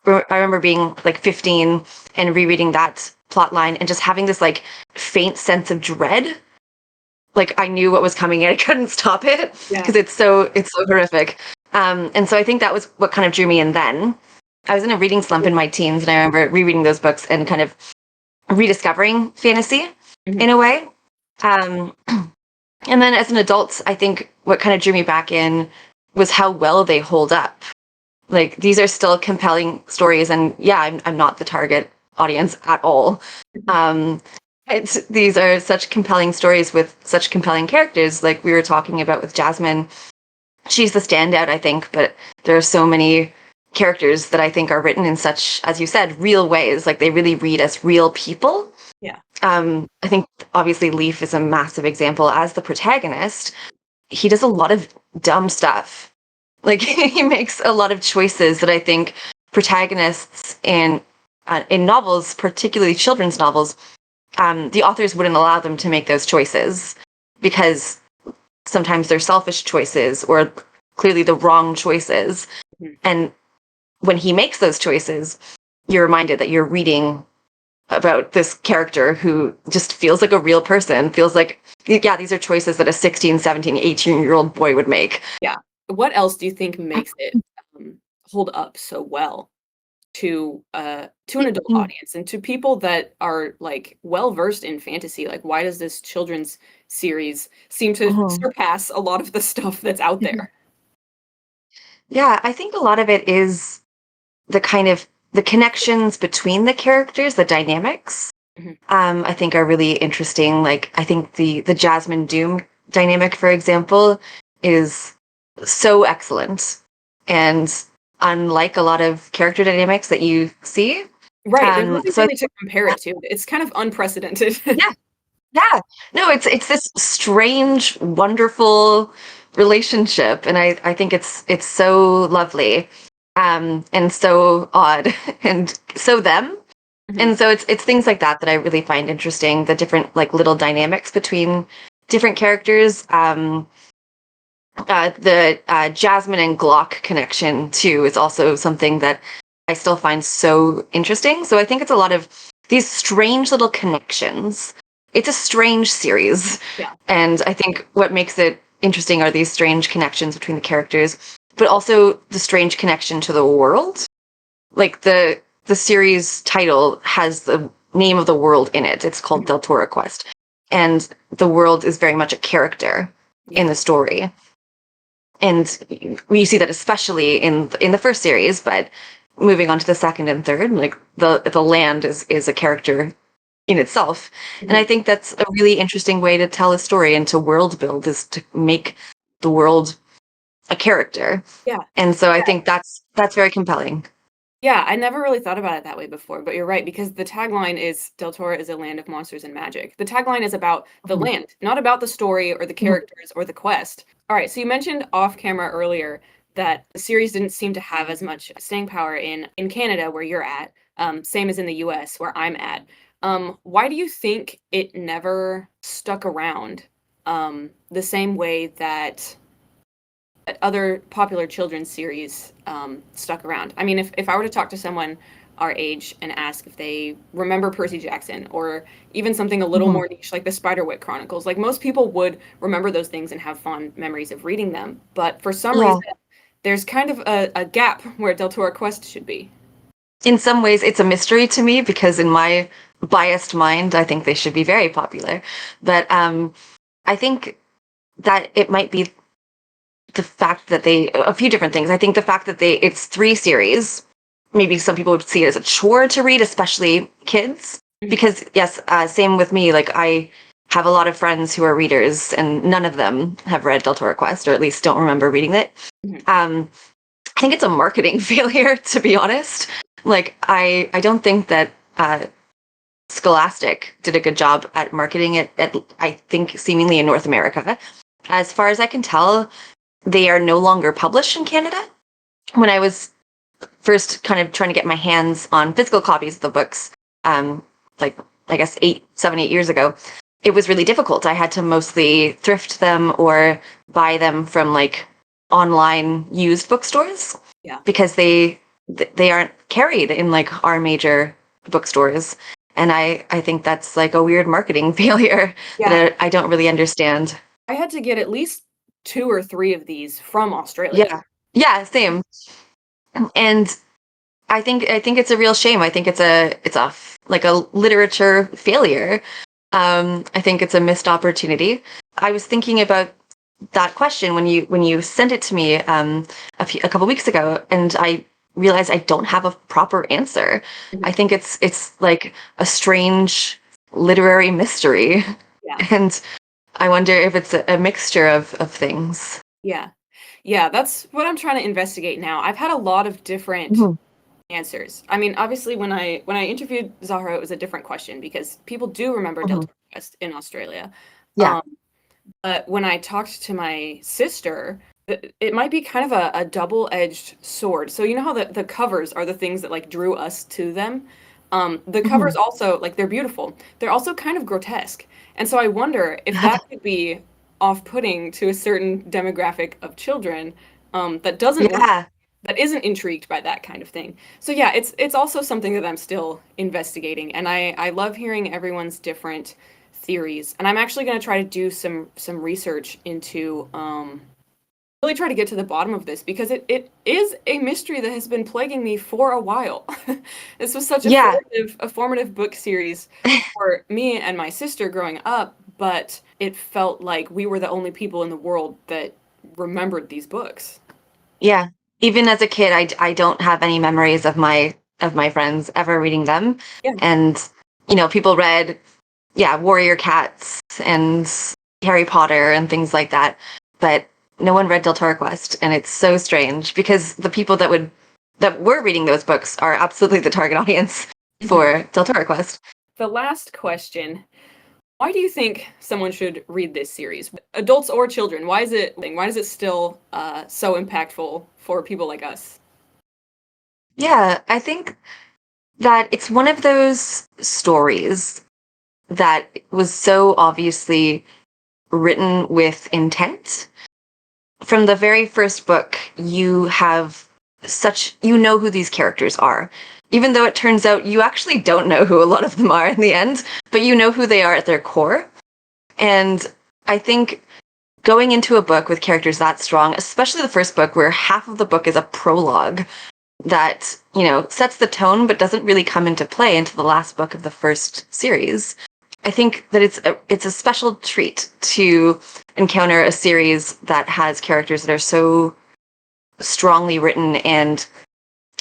S1: Mhm.
S4: I remember being like 15 and rereading that plot line and just having this like faint sense of dread. Like I knew what was coming and I couldn't stop it
S1: Yeah.
S4: because it's so horrific. And so I think that was what kind of drew me in then. I was in a reading slump in my teens, and I remember rereading those books and kind of rediscovering fantasy in a way. Um, and then as an adult, I think what kind of drew me back in was how well they hold up. Like, these are still compelling stories, and yeah, I'm not the target audience at all. These are such compelling stories with such compelling characters, like we were talking about with Jasmine. She's the standout, I think, but there are so many characters that I think are written in such, as you said, real ways. Like, they really read as real people.
S1: Yeah.
S4: I think obviously Leaf is a massive example. As the protagonist, he does a lot of dumb stuff. Like, he makes a lot of choices that I think protagonists in novels, particularly children's novels, the authors wouldn't allow them to make those choices because sometimes they're selfish choices or clearly the wrong choices. And when he makes those choices, you're reminded that you're reading about this character who just feels like a real person, feels like, yeah, these are choices that a 16, 17, 18-year-old boy would make.
S1: Yeah. What else do you think makes it hold up so well to an adult audience and to people that are like well versed in fantasy? Like, why does this children's series seem to surpass a lot of the stuff that's out there?
S4: Yeah, I think a lot of it is the connections between the characters, the dynamics. I think are really interesting. Like, I think the Jasmine Doom dynamic, for example, is so excellent, and unlike a lot of character dynamics that you see.
S1: Right. There's nothing
S4: So
S1: really to compare it to. It's kind of unprecedented.
S4: yeah, yeah. No, it's this strange, wonderful relationship, and I think it's so lovely, and so odd, and so them. And so it's things like that that I really find interesting, the different like little dynamics between different characters. The Jasmine and Glock connection too is also something that I still find so interesting. So I think it's a lot of these strange little connections. It's a strange series.
S1: Yeah.
S4: And I think what makes it interesting are these strange connections between the characters, but also the strange connection to the world. Like, the series title has the name of the world in it. It's called Deltora Quest. And the world is very much a character in the story. And we see that especially in the first series, but moving on to the second and third, like the land is a character in itself. And I think that's a really interesting way to tell a story and to world build, is to make the world a character.
S1: Yeah.
S4: And so I think that's very compelling.
S1: Yeah, I never really thought about it that way before, but you're right, because the tagline is Deltora is a land of monsters and magic. The tagline is about the land, not about the story or the characters or the quest. All right, so you mentioned off camera earlier that the series didn't seem to have as much staying power in Canada, where you're at, same as in the US, where I'm at. Why do you think it never stuck around the same way that other popular children's series stuck around? I mean, if I were to talk to someone our age and ask if they remember Percy Jackson, or even something a little more niche like the Spiderwick Chronicles, like, most people would remember those things and have fond memories of reading them. But for some reason, there's kind of a gap where Deltora Quest should be.
S4: In some ways, it's a mystery to me because in my biased mind, I think they should be very popular. But I think that it might be the fact that a few different things. I think the fact that it's 3 series, maybe some people would see it as a chore to read, especially kids. Because yes, same with me. Like, I have a lot of friends who are readers, and none of them have read Deltora Quest, or at least don't remember reading it. I think it's a marketing failure, to be honest. Like, I don't think that Scholastic did a good job at marketing it, I think, seemingly in North America. As far as I can tell, they are no longer published in Canada. When I was first kind of trying to get my hands on physical copies of the books, like, I guess 7, 8 years ago, it was really difficult. I had to mostly thrift them or buy them from like online used bookstores.
S1: Yeah.
S4: Because they aren't carried in like our major bookstores. And I think that's like a weird marketing failure that I don't really understand.
S1: I had to get at least 2 or 3 of these from Australia.
S4: Yeah, same. And I think it's a real shame. I think like a literature failure. I think it's a missed opportunity. I was thinking about that question when you sent it to me a couple weeks ago, and I realized I don't have a proper answer.
S1: Mhm.
S4: I think it's like a strange literary mystery,
S1: Yeah.
S4: and I wonder if it's a mixture of things.
S1: Yeah. Yeah, that's what I'm trying to investigate now. I've had a lot of different
S4: Mhm.
S1: answers. I mean, obviously when I interviewed Zahro, it was a different question because people do remember
S4: Mhm.
S1: Delta Quest in Australia.
S4: Yeah.
S1: Um, but when I talked to my sister, it might be kind of a double-edged sword. So you know how the covers are the things that like drew us to them? The covers
S4: Mhm.
S1: also, like they're beautiful. They're also kind of grotesque. And so I wonder if that could be off-putting to a certain demographic of children that doesn't want
S4: Yeah.
S1: that isn't intrigued by that kind of thing. So yeah, it's also something that I'm still investigating, and I love hearing everyone's different theories. And I'm actually going to try to do some research into really try to get to the bottom of this because it is a mystery that has been plaguing me for a while. This was such
S4: Yeah.
S1: a formative book series for me and my sister growing up, but it felt like we were the only people in the world that remembered these books.
S4: Yeah. Even as a kid, I don't have any memories of my friends ever reading them.
S1: Yeah.
S4: And people read, yeah, Warrior Cats and Harry Potter and things like that, but no one read Deltora Quest, and it's so strange because the people that were reading those books are absolutely the target audience
S1: Mhm.
S4: for Deltora Quest.
S1: The last question. Why do you think someone should read this series? Adults or children? Why is it still so impactful for people like us?
S4: Yeah, I think that it's one of those stories that was so obviously written with intent. From the very first book, you know who these characters are. Even though it turns out you actually don't know who a lot of them are in the end, but you know who they are at their core. And I think going into a book with characters that strong, especially the first book where half of the book is a prologue that, sets the tone but doesn't really come into play until the last book of the first series. I think that it's a special treat to encounter a series that has characters that are so strongly written and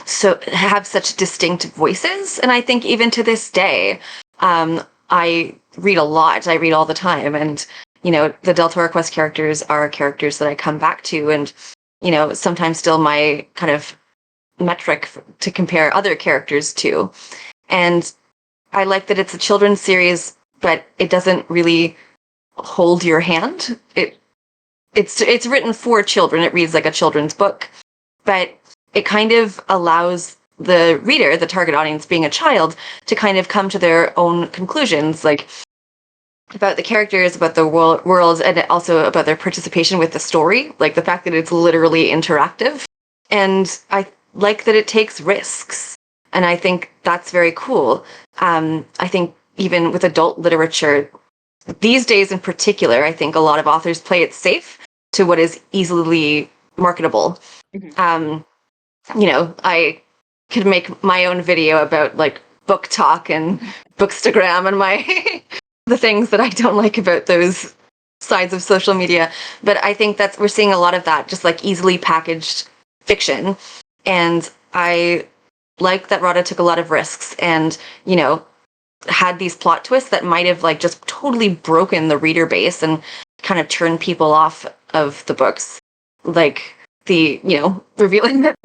S4: so have such distinct voices. And I think even to this day, I read a lot. I read all the time, and the Deltora Quest characters are characters that I come back to, and sometimes still my kind of metric to compare other characters to. And I like that it's a children's series, but it doesn't really hold your hand. It's written for children. It reads like a children's book, but it kind of allows the reader, the target audience being a child, to kind of come to their own conclusions, like about the characters, about the world, and also about their participation with the story, like the fact that it's literally interactive. And I like that it takes risks. And I think that's very cool. I think even with adult literature, these days in particular, I think a lot of authors play it safe to what is easily marketable.
S1: Mhm.
S4: Um, I could make my own video about like book talk and bookstagram and my the things that I don't like about those sides of social media. But I think we're seeing a lot of that, just like easily packaged fiction. And I like that Rada took a lot of risks and, had these plot twists that might have like just totally broken the reader base and kind of turned people off of the books. Like revealing that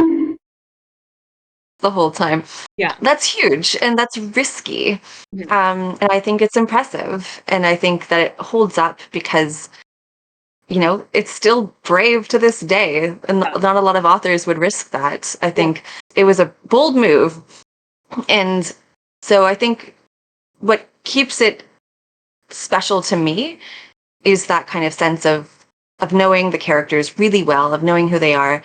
S4: the whole time.
S1: Yeah.
S4: That's huge and that's risky.
S1: Mhm.
S4: And I think it's impressive. And I think that it holds up because, it's still brave to this day. And
S1: Yeah.
S4: not a lot of authors would risk that. I
S1: Yeah.
S4: think it was a bold move. And so I think what keeps it special to me is that kind of sense of knowing the characters really well, of knowing who they are,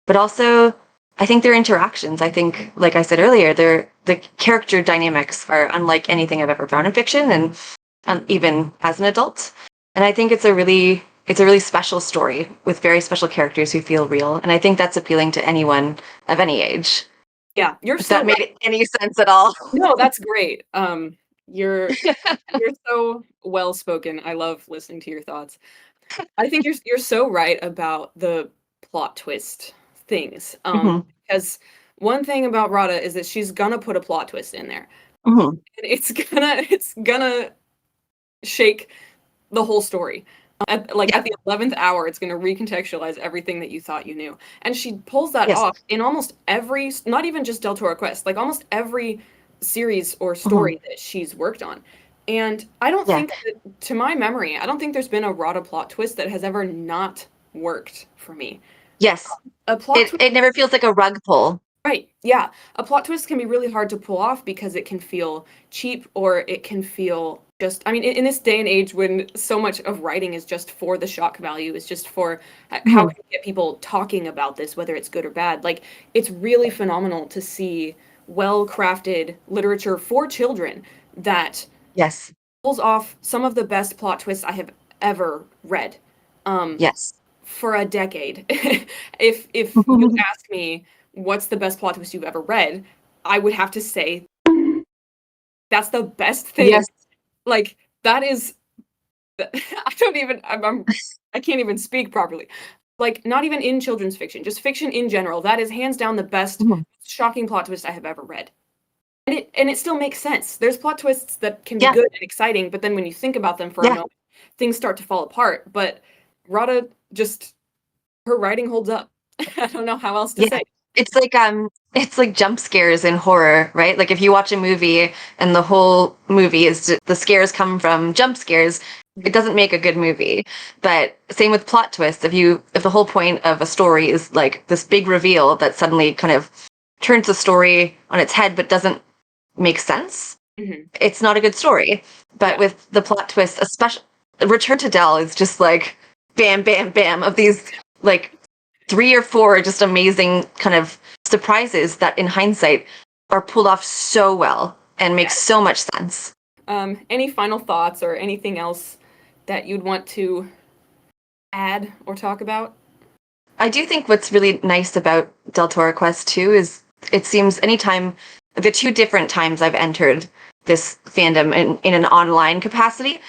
S4: but also I think their interactions. I think, like I said earlier, the character dynamics are unlike anything I've ever found in fiction, and even as an adult. And I think it's a really special story with very special characters who feel real, and I think that's appealing to anyone of any age.
S1: Yeah, you're
S4: If
S1: so
S4: that
S1: right.
S4: made any sense at all.
S1: No, that's great. You're you're so well spoken. I love listening to your thoughts. I think you're so right about the plot twist things.
S4: Mhm,
S1: Because one thing about Rada is that she's gonna put a plot twist in there.
S4: mhm.
S1: And it's gonna shake the whole story. Like
S4: Yeah.
S1: at the 11th hour, it's going to recontextualize everything that you thought you knew. And she pulls that
S4: Yes.
S1: off in almost every, not even just Deltora Quest, like almost every series or
S4: Mhm.
S1: story that she's worked on. And I don't
S4: Yeah.
S1: think that, to my memory, I don't think there's been a Rada plot twist that has ever not worked for me.
S4: Yes.
S1: A plot
S4: It
S1: twist.
S4: it never feels like a rug pull.
S1: Right. Yeah. A plot twist can be really hard to pull off because it can feel cheap or it can feel just, I mean, in this day and age when so much of writing is just for the shock value, is just for how
S4: Mhm.
S1: can we get people talking about this, whether it's good or bad. Like, it's really phenomenal to see well-crafted literature for children that
S4: Yes.
S1: pulls off some of the best plot twists I have ever read. Um,
S4: Yes.
S1: for a decade. If you ask me what's the best plot twist you've ever read, I would have to say that's the best thing.
S4: Yes.
S1: Like that is I don't even I can't even speak properly. Like not even in children's fiction, just fiction in general. That is hands down the best
S4: Mhm.
S1: shocking plot twist I have ever read. And it still makes sense. There's plot twists that can be
S4: Yeah.
S1: good and exciting, but then when you think about them for a
S4: Yeah.
S1: moment, things start to fall apart. But Rada just her writing holds up. I don't know how else to
S4: Yeah.
S1: say.
S4: It's like jump scares in horror, right? Like if you watch a movie and the whole movie is the scares come from jump scares, it doesn't make a good movie. But same with plot twists. If the whole point of a story is like this big reveal that suddenly kind of turns the story on its head but doesn't make sense,
S1: Mhm.
S4: it's not a good story. But
S1: Yeah.
S4: with the plot twist, especially Return to Dell is just like bam, bam, bam of these like three or four just amazing kind of surprises that in hindsight are pulled off so well and make
S1: Yeah.
S4: so much sense.
S1: Any final thoughts or anything else that you'd want to add or talk about?
S4: I do think what's really nice about Deltora Quest 2 is it seems anytime the two different times I've entered this fandom in an online capacity,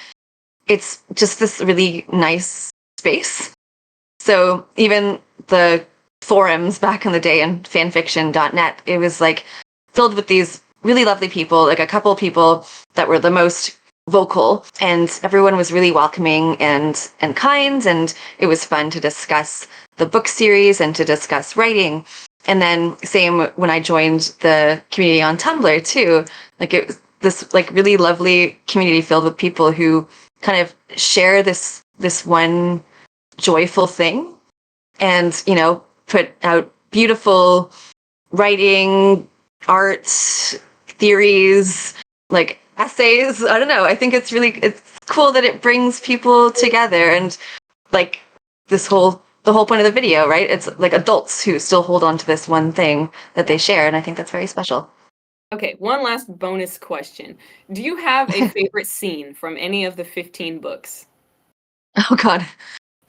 S4: it's just this really nice space. So even the forums back in the day in fanfiction.net, it was like filled with these really lovely people, like a couple people that were the most vocal, and everyone was really welcoming and kind, and it was fun to discuss the book series and to discuss writing. And then same when I joined the community on Tumblr too, like it was this like really lovely community filled with people who kind of share this one joyful thing and put out beautiful writing, art, theories, like essays. I don't know, I think it's cool that it brings people together. And like the whole point of the video, right, it's like adults who still hold on to this one thing that they share, and I think that's very special.
S1: Okay, one last bonus question. Do you have a favorite scene from any of the 15 books?
S4: Oh god.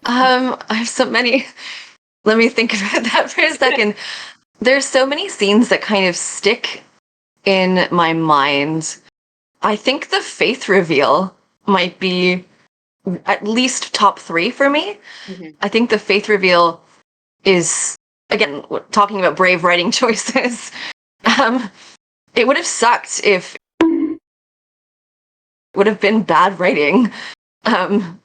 S4: I have so many. Let me think about that for a second. There's so many scenes that kind of stick in my mind. I think the faith reveal might be at least top three for me.
S1: Mhm.
S4: I think the faith reveal is, again, talking about brave writing choices. Um, it would have sucked if it would have been bad writing. Um,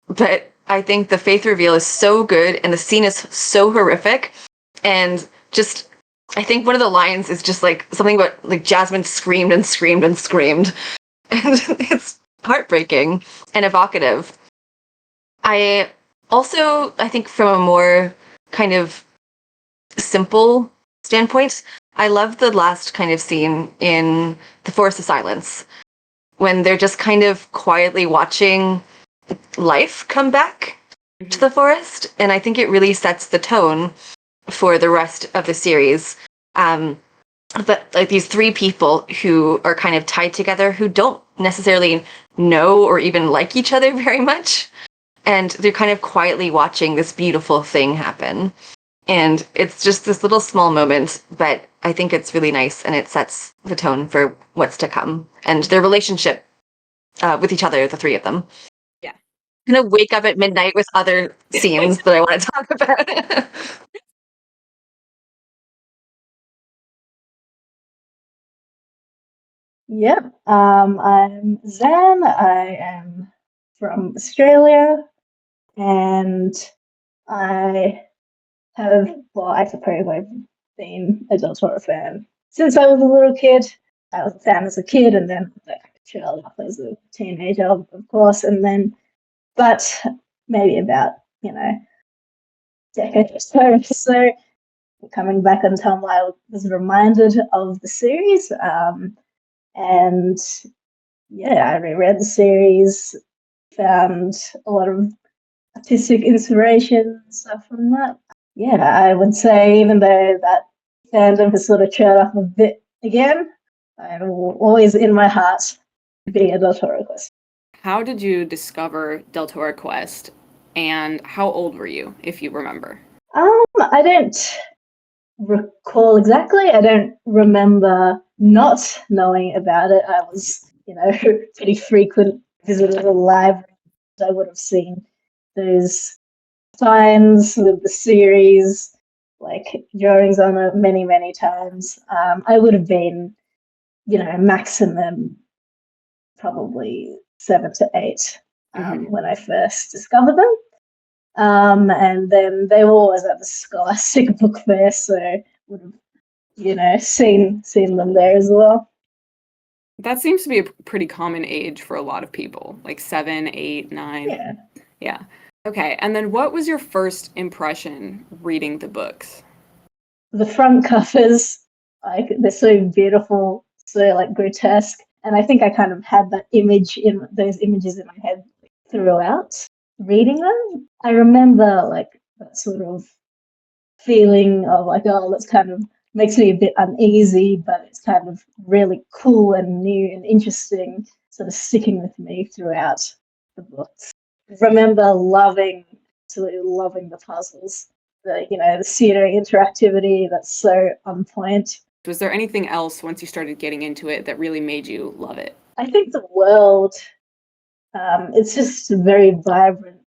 S4: but I think the faith reveal is so good and the scene is so horrific. And just, I think one of the lines is just like something about like Jasmine screamed and screamed and screamed. And it's heartbreaking and evocative. I think from a more kind of simple standpoint, I love the last kind of scene in The Forest of Silence when they're just kind of quietly watching life come back to
S1: Mhm.
S4: the forest. And I think it really sets the tone for the rest of the series. Um, but like these three people who are kind of tied together who don't necessarily know or even like each other very much, and they're kind of quietly watching this beautiful thing happen. And it's just this little small moment, but I think it's really nice, and it sets the tone for what's to come and their relationship with each other, the three of them.
S1: Yeah.
S4: I'm gonna wake up at midnight with other scenes that I want to talk about.
S5: Yep. I'm Zann. I am from Australia, and I I suppose I've been a deltora fan since I was a little kid. I was a fan as a kid, and then child up as a teenager, of course, and then, but maybe about, decade or so. So coming back on time, I was reminded of the series, and yeah, I reread the series, found a lot of artistic inspiration and stuff from that. Yeah, I would say, even though that fandom has sort of trailed off a bit again, I'm always in my heart being a Deltora Quest.
S1: How did you discover Deltora Quest, and how old were you, if you remember?
S5: I don't recall exactly. I don't remember not knowing about it. I was, pretty frequent visitor to the library. I would have seen those signs with the series, like drawings on it many, many times. I would have been, maximum probably 7 to 8 when I first discovered them. And then they were always at the Scholastic Book Fair, so would have, seen them there as well.
S1: That seems to be a pretty common age for a lot of people, like 7, 8, 9. Yeah. Okay, and then what was your first impression reading the books?
S5: The front covers, they're so beautiful, so grotesque, and I think I kind of had those images in my head throughout reading them. I remember that sort of feeling of oh, that's kind of makes me a bit uneasy, but it's kind of really cool and new and interesting, sort of sticking with me throughout the books. Remember absolutely loving the puzzles, the scenery interactivity that's so on point.
S1: Was there anything else once you started getting into it that really made you love it?
S5: I think the world, it's just very vibrant.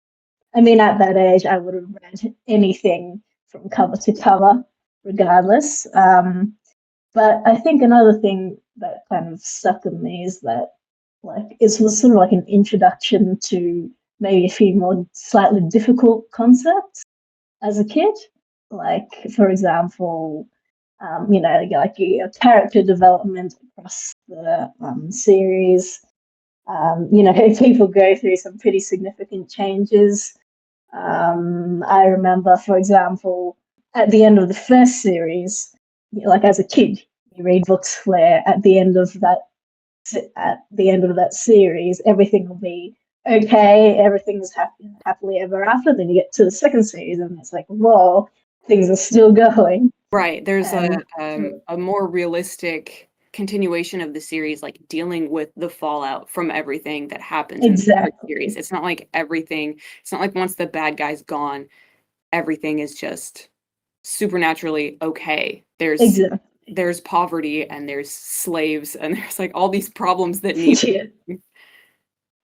S5: I mean, at that age, I would have read anything from cover to cover, regardless. But I think another thing that kind of stuck in me is that, it was sort of like an introduction to maybe a few more slightly difficult concepts as a kid. Like, for example, your character development across the series. People go through some pretty significant changes. I remember, for example, at the end of the first series, as a kid, you read books where at the end of that series, everything will be okay, everything's happily ever after. Then you get to the second series, and it's like, whoa, things are still going.
S1: Right. There's a more realistic continuation of the series, like dealing with the fallout from everything that happens in the series. It's not like once the bad guy's gone, everything is just supernaturally okay. There's poverty, and there's slaves, and there's all these problems that need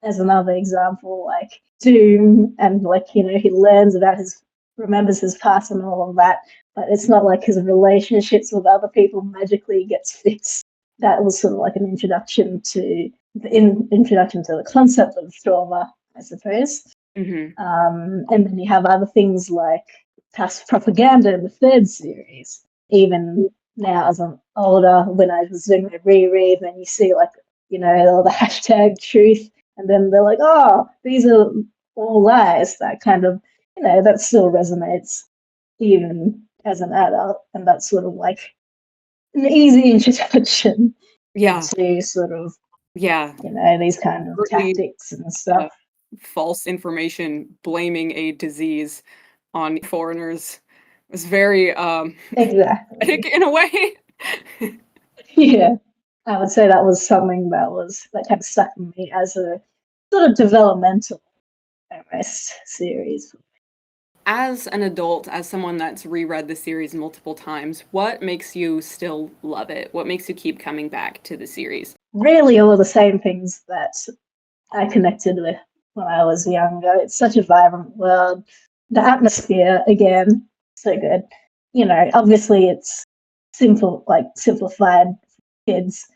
S5: As another example, Doom, and he remembers his past and all of that, but it's not like his relationships with other people magically gets fixed. That was sort of like an introduction to the concept of trauma, I suppose.
S1: Mm-hmm.
S5: And then you have other things like past propaganda in the third series. Even now, as I'm older, when I was doing my reread, then you see all the hashtag truth, and then they're like, oh, these are all lies. That kind of, that still resonates even as an adult, and that's sort of like an easy introduction to sort of these kind of tactics and stuff.
S1: False information blaming a disease on foreigners was very
S5: exactly
S1: in a way.
S5: Yeah, I would say that was something that kind of stuck in me as a sort of developmental series.
S1: as an adult, as someone that's reread the series multiple times, what makes you still love it? What makes you keep coming back to the series?
S5: Really, all the same things that I connected with when I was younger. It's such a vibrant world. The atmosphere, again, so good. You know, obviously it's simplified for kids,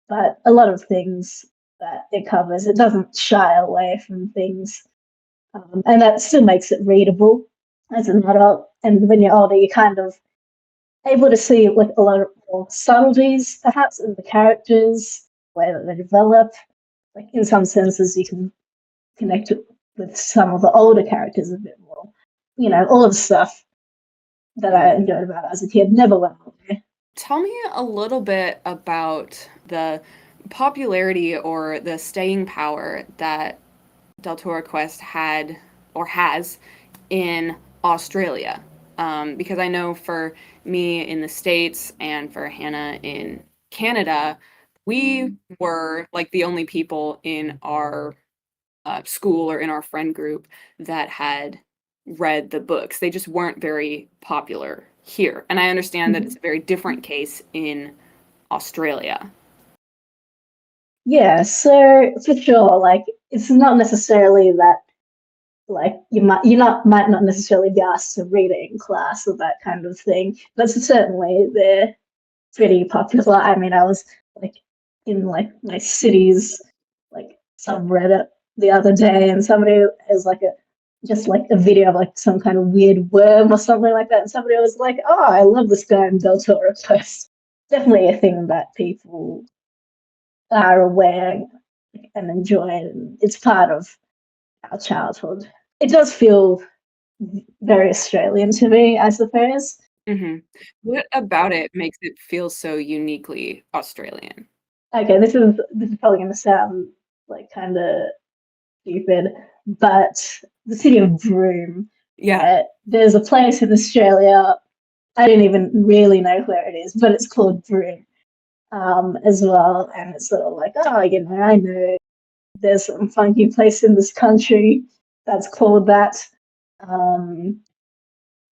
S5: but a lot of things that it covers, it doesn't shy away from things. And that still makes it readable as an adult. And when you're older, you're kind of able to see like a lot of more subtleties, perhaps, in the characters, the way that they develop. Like in some senses, you can connect with some of the older characters a bit more. You know, all of the stuff that I enjoyed about it as a kid never went away.
S1: Tell me a little bit about the popularity or the staying power that Deltora Quest had or has in Australia. Because I know for me in the States and for Hannah in Canada, we were like the only people in our school or in our friend group that had read the books. They just weren't very popular here. And I understand that it's a very different case in Australia.
S5: Yeah, so for sure, like it's not necessarily that like might not necessarily be asked to read it in class or that kind of thing, but certainly they're pretty popular. I mean, I was like in like my city's like subreddit the other day, and somebody is like just like a video of like some kind of weird worm or something like that, and somebody was like, "Oh, I love this guy in Deltora Quest." Definitely a thing that people are aware and enjoy, and it's part of our childhood. It does feel very Australian to me, I suppose.
S1: Hmm. What about it makes it feel so uniquely Australian?
S5: Okay, this is probably going to sound like kind of stupid, but the city of Broome,
S1: Yeah.
S5: right? There's a place in Australia. I don't even really know where it is, but it's called Broome as well. And it's sort of like, oh, you know, I know there's some funky place in this country that's called that. Um,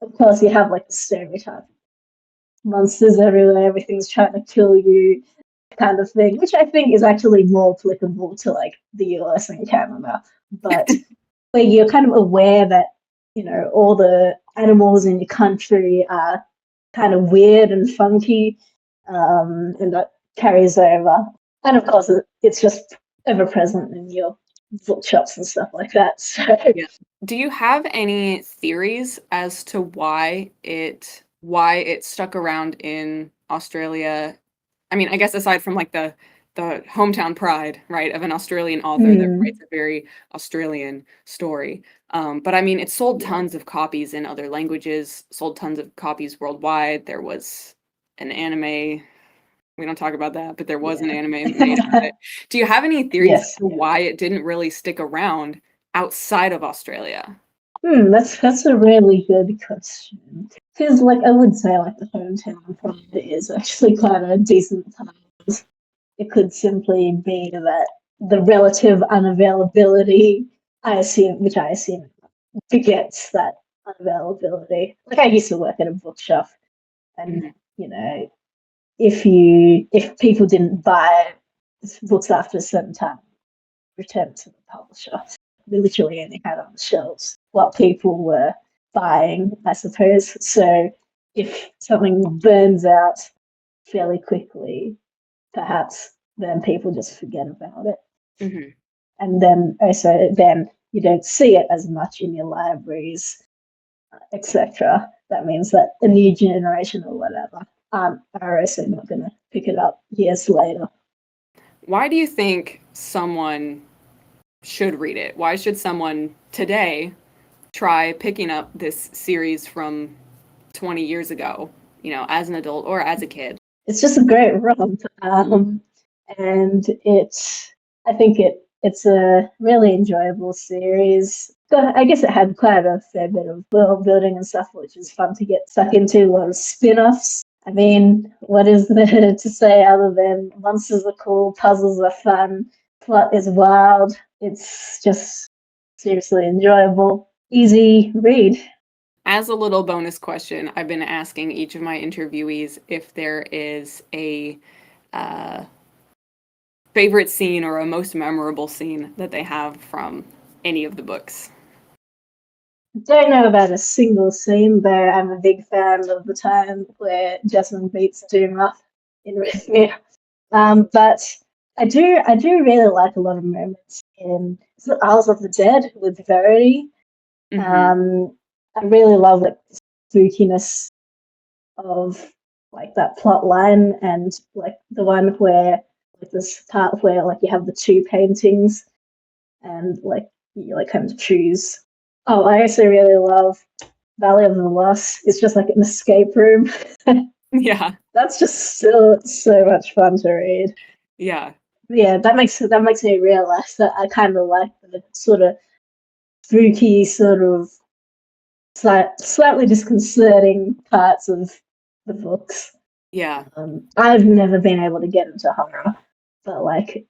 S5: of course, you have like the stereotype monsters everywhere, everything's trying to kill you, kind of thing, which I think is actually more applicable to like the US and Canada. But where you're kind of aware that, you know, all the animals in your country are kind of weird and funky, and that carries over. And of course, it's just ever present in your bookshops and stuff like that. So
S1: Yeah. Do you have any theories as to why it stuck around in Australia? I mean, I guess aside from like the hometown pride, right, of an Australian author that writes a very Australian story. But I mean, it sold tons of copies in other languages, sold tons of copies worldwide. There was an anime. We don't talk about that, but there was an anime made of it. Do you have any theories as
S5: yes.
S1: to why it didn't really stick around outside of Australia?
S5: That's a really good question. Because like I would say like the hometown pride is actually quite a decent time. It could simply be that the relative unavailability, which I assume begets that unavailability. Like I used to work at a bookshop, and you know, if people didn't buy books after a certain time, return to the publisher. We literally only had on the shelves what people were buying, I suppose. So if something burns out fairly quickly, perhaps then people just forget about it.
S1: Mm-hmm.
S5: And then also then you don't see it as much in your libraries, etc. That means that the new generation or whatever are also not going to pick it up years later.
S1: Why do you think someone should read it? Why should someone today try picking up this series from 20 years ago, as an adult or as a kid?
S5: It's just a great romp, and I think it's a really enjoyable series. I guess it had quite a fair bit of world building and stuff, which is fun to get stuck into. A lot of spin-offs. I mean, what is there to say other than monsters are cool, puzzles are fun, plot is wild. It's just seriously enjoyable, easy read.
S1: as a little bonus question, I've been asking each of my interviewees if there is a favorite scene or a most memorable scene that they have from any of the books.
S5: Don't know about a single scene, but I'm a big fan of the time where Jasmine beats Doom up in Rhythmia. But I do really like a lot of moments in Isles of the Dead with Verity.
S1: Mm-hmm.
S5: I really love like the spookiness of like that plot line, and like the one where like this part where like you have the two paintings and like you like kind of choose. Oh, I also really love Valley of the Lost. It's just like an escape room.
S1: Yeah.
S5: That's just still so much fun to read.
S1: Yeah.
S5: Yeah, that makes me realize that I kind of like the sort of spooky, sort of slightly disconcerting parts of the books.
S1: Yeah.
S5: I've never been able to get into horror, but like,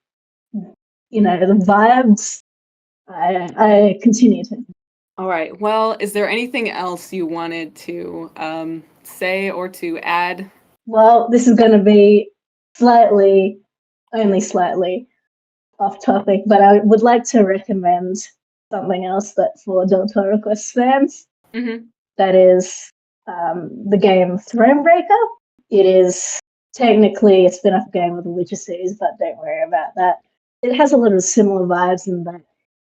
S5: you know, the vibes, I continue to.
S1: All right. Well, is there anything else you wanted to say or to add?
S5: Well, this is going to be only slightly off topic, but I would like to recommend something else that for Deltora Quest fans.
S1: Mm-hmm.
S5: That is the game Thronebreaker. It is technically a spin-off game of the Witcher series, but don't worry about that. It has a lot of similar vibes in that,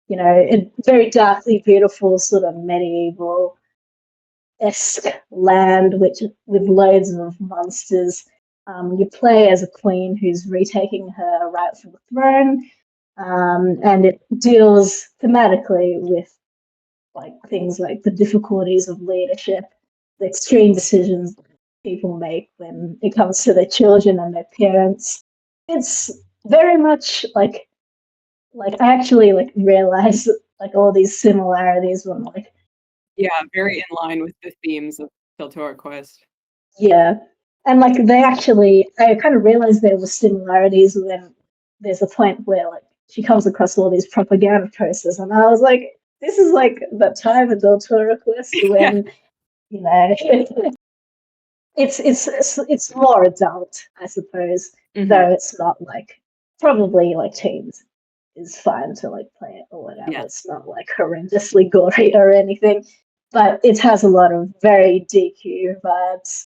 S5: you know, it's very darkly beautiful, sort of medieval-esque land, which with loads of monsters. You play as a queen who's retaking her rightful throne, and it deals thematically with like things like the difficulties of leadership, the extreme decisions people make when it comes to their children and their parents. It's very much like I actually like realized like all these similarities when like
S1: Yeah, very in line with the themes of Deltora Quest.
S5: yeah. And like I kind of realized there were similarities when there's a point where like she comes across all these propaganda posters, and I was like, this is like that time in Deltora Quest
S1: Yeah.
S5: when you know it's more adult, I suppose,
S1: Mm-hmm.
S5: though it's not like probably like teens is fine to like play it or whatever.
S1: Yeah.
S5: It's not like horrendously gory or anything, but it has a lot of very DQ vibes.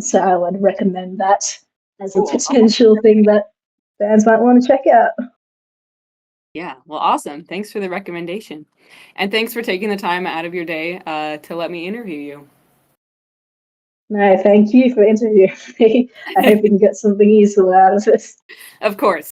S5: So I would recommend that as a
S1: Cool.
S5: potential thing that fans might want to check out.
S1: Yeah. Well, awesome. Thanks for the recommendation. And thanks for taking the time out of your day to let me interview you.
S5: No, thank you for interviewing me. I hope we can get something useful out of this.
S1: Of course.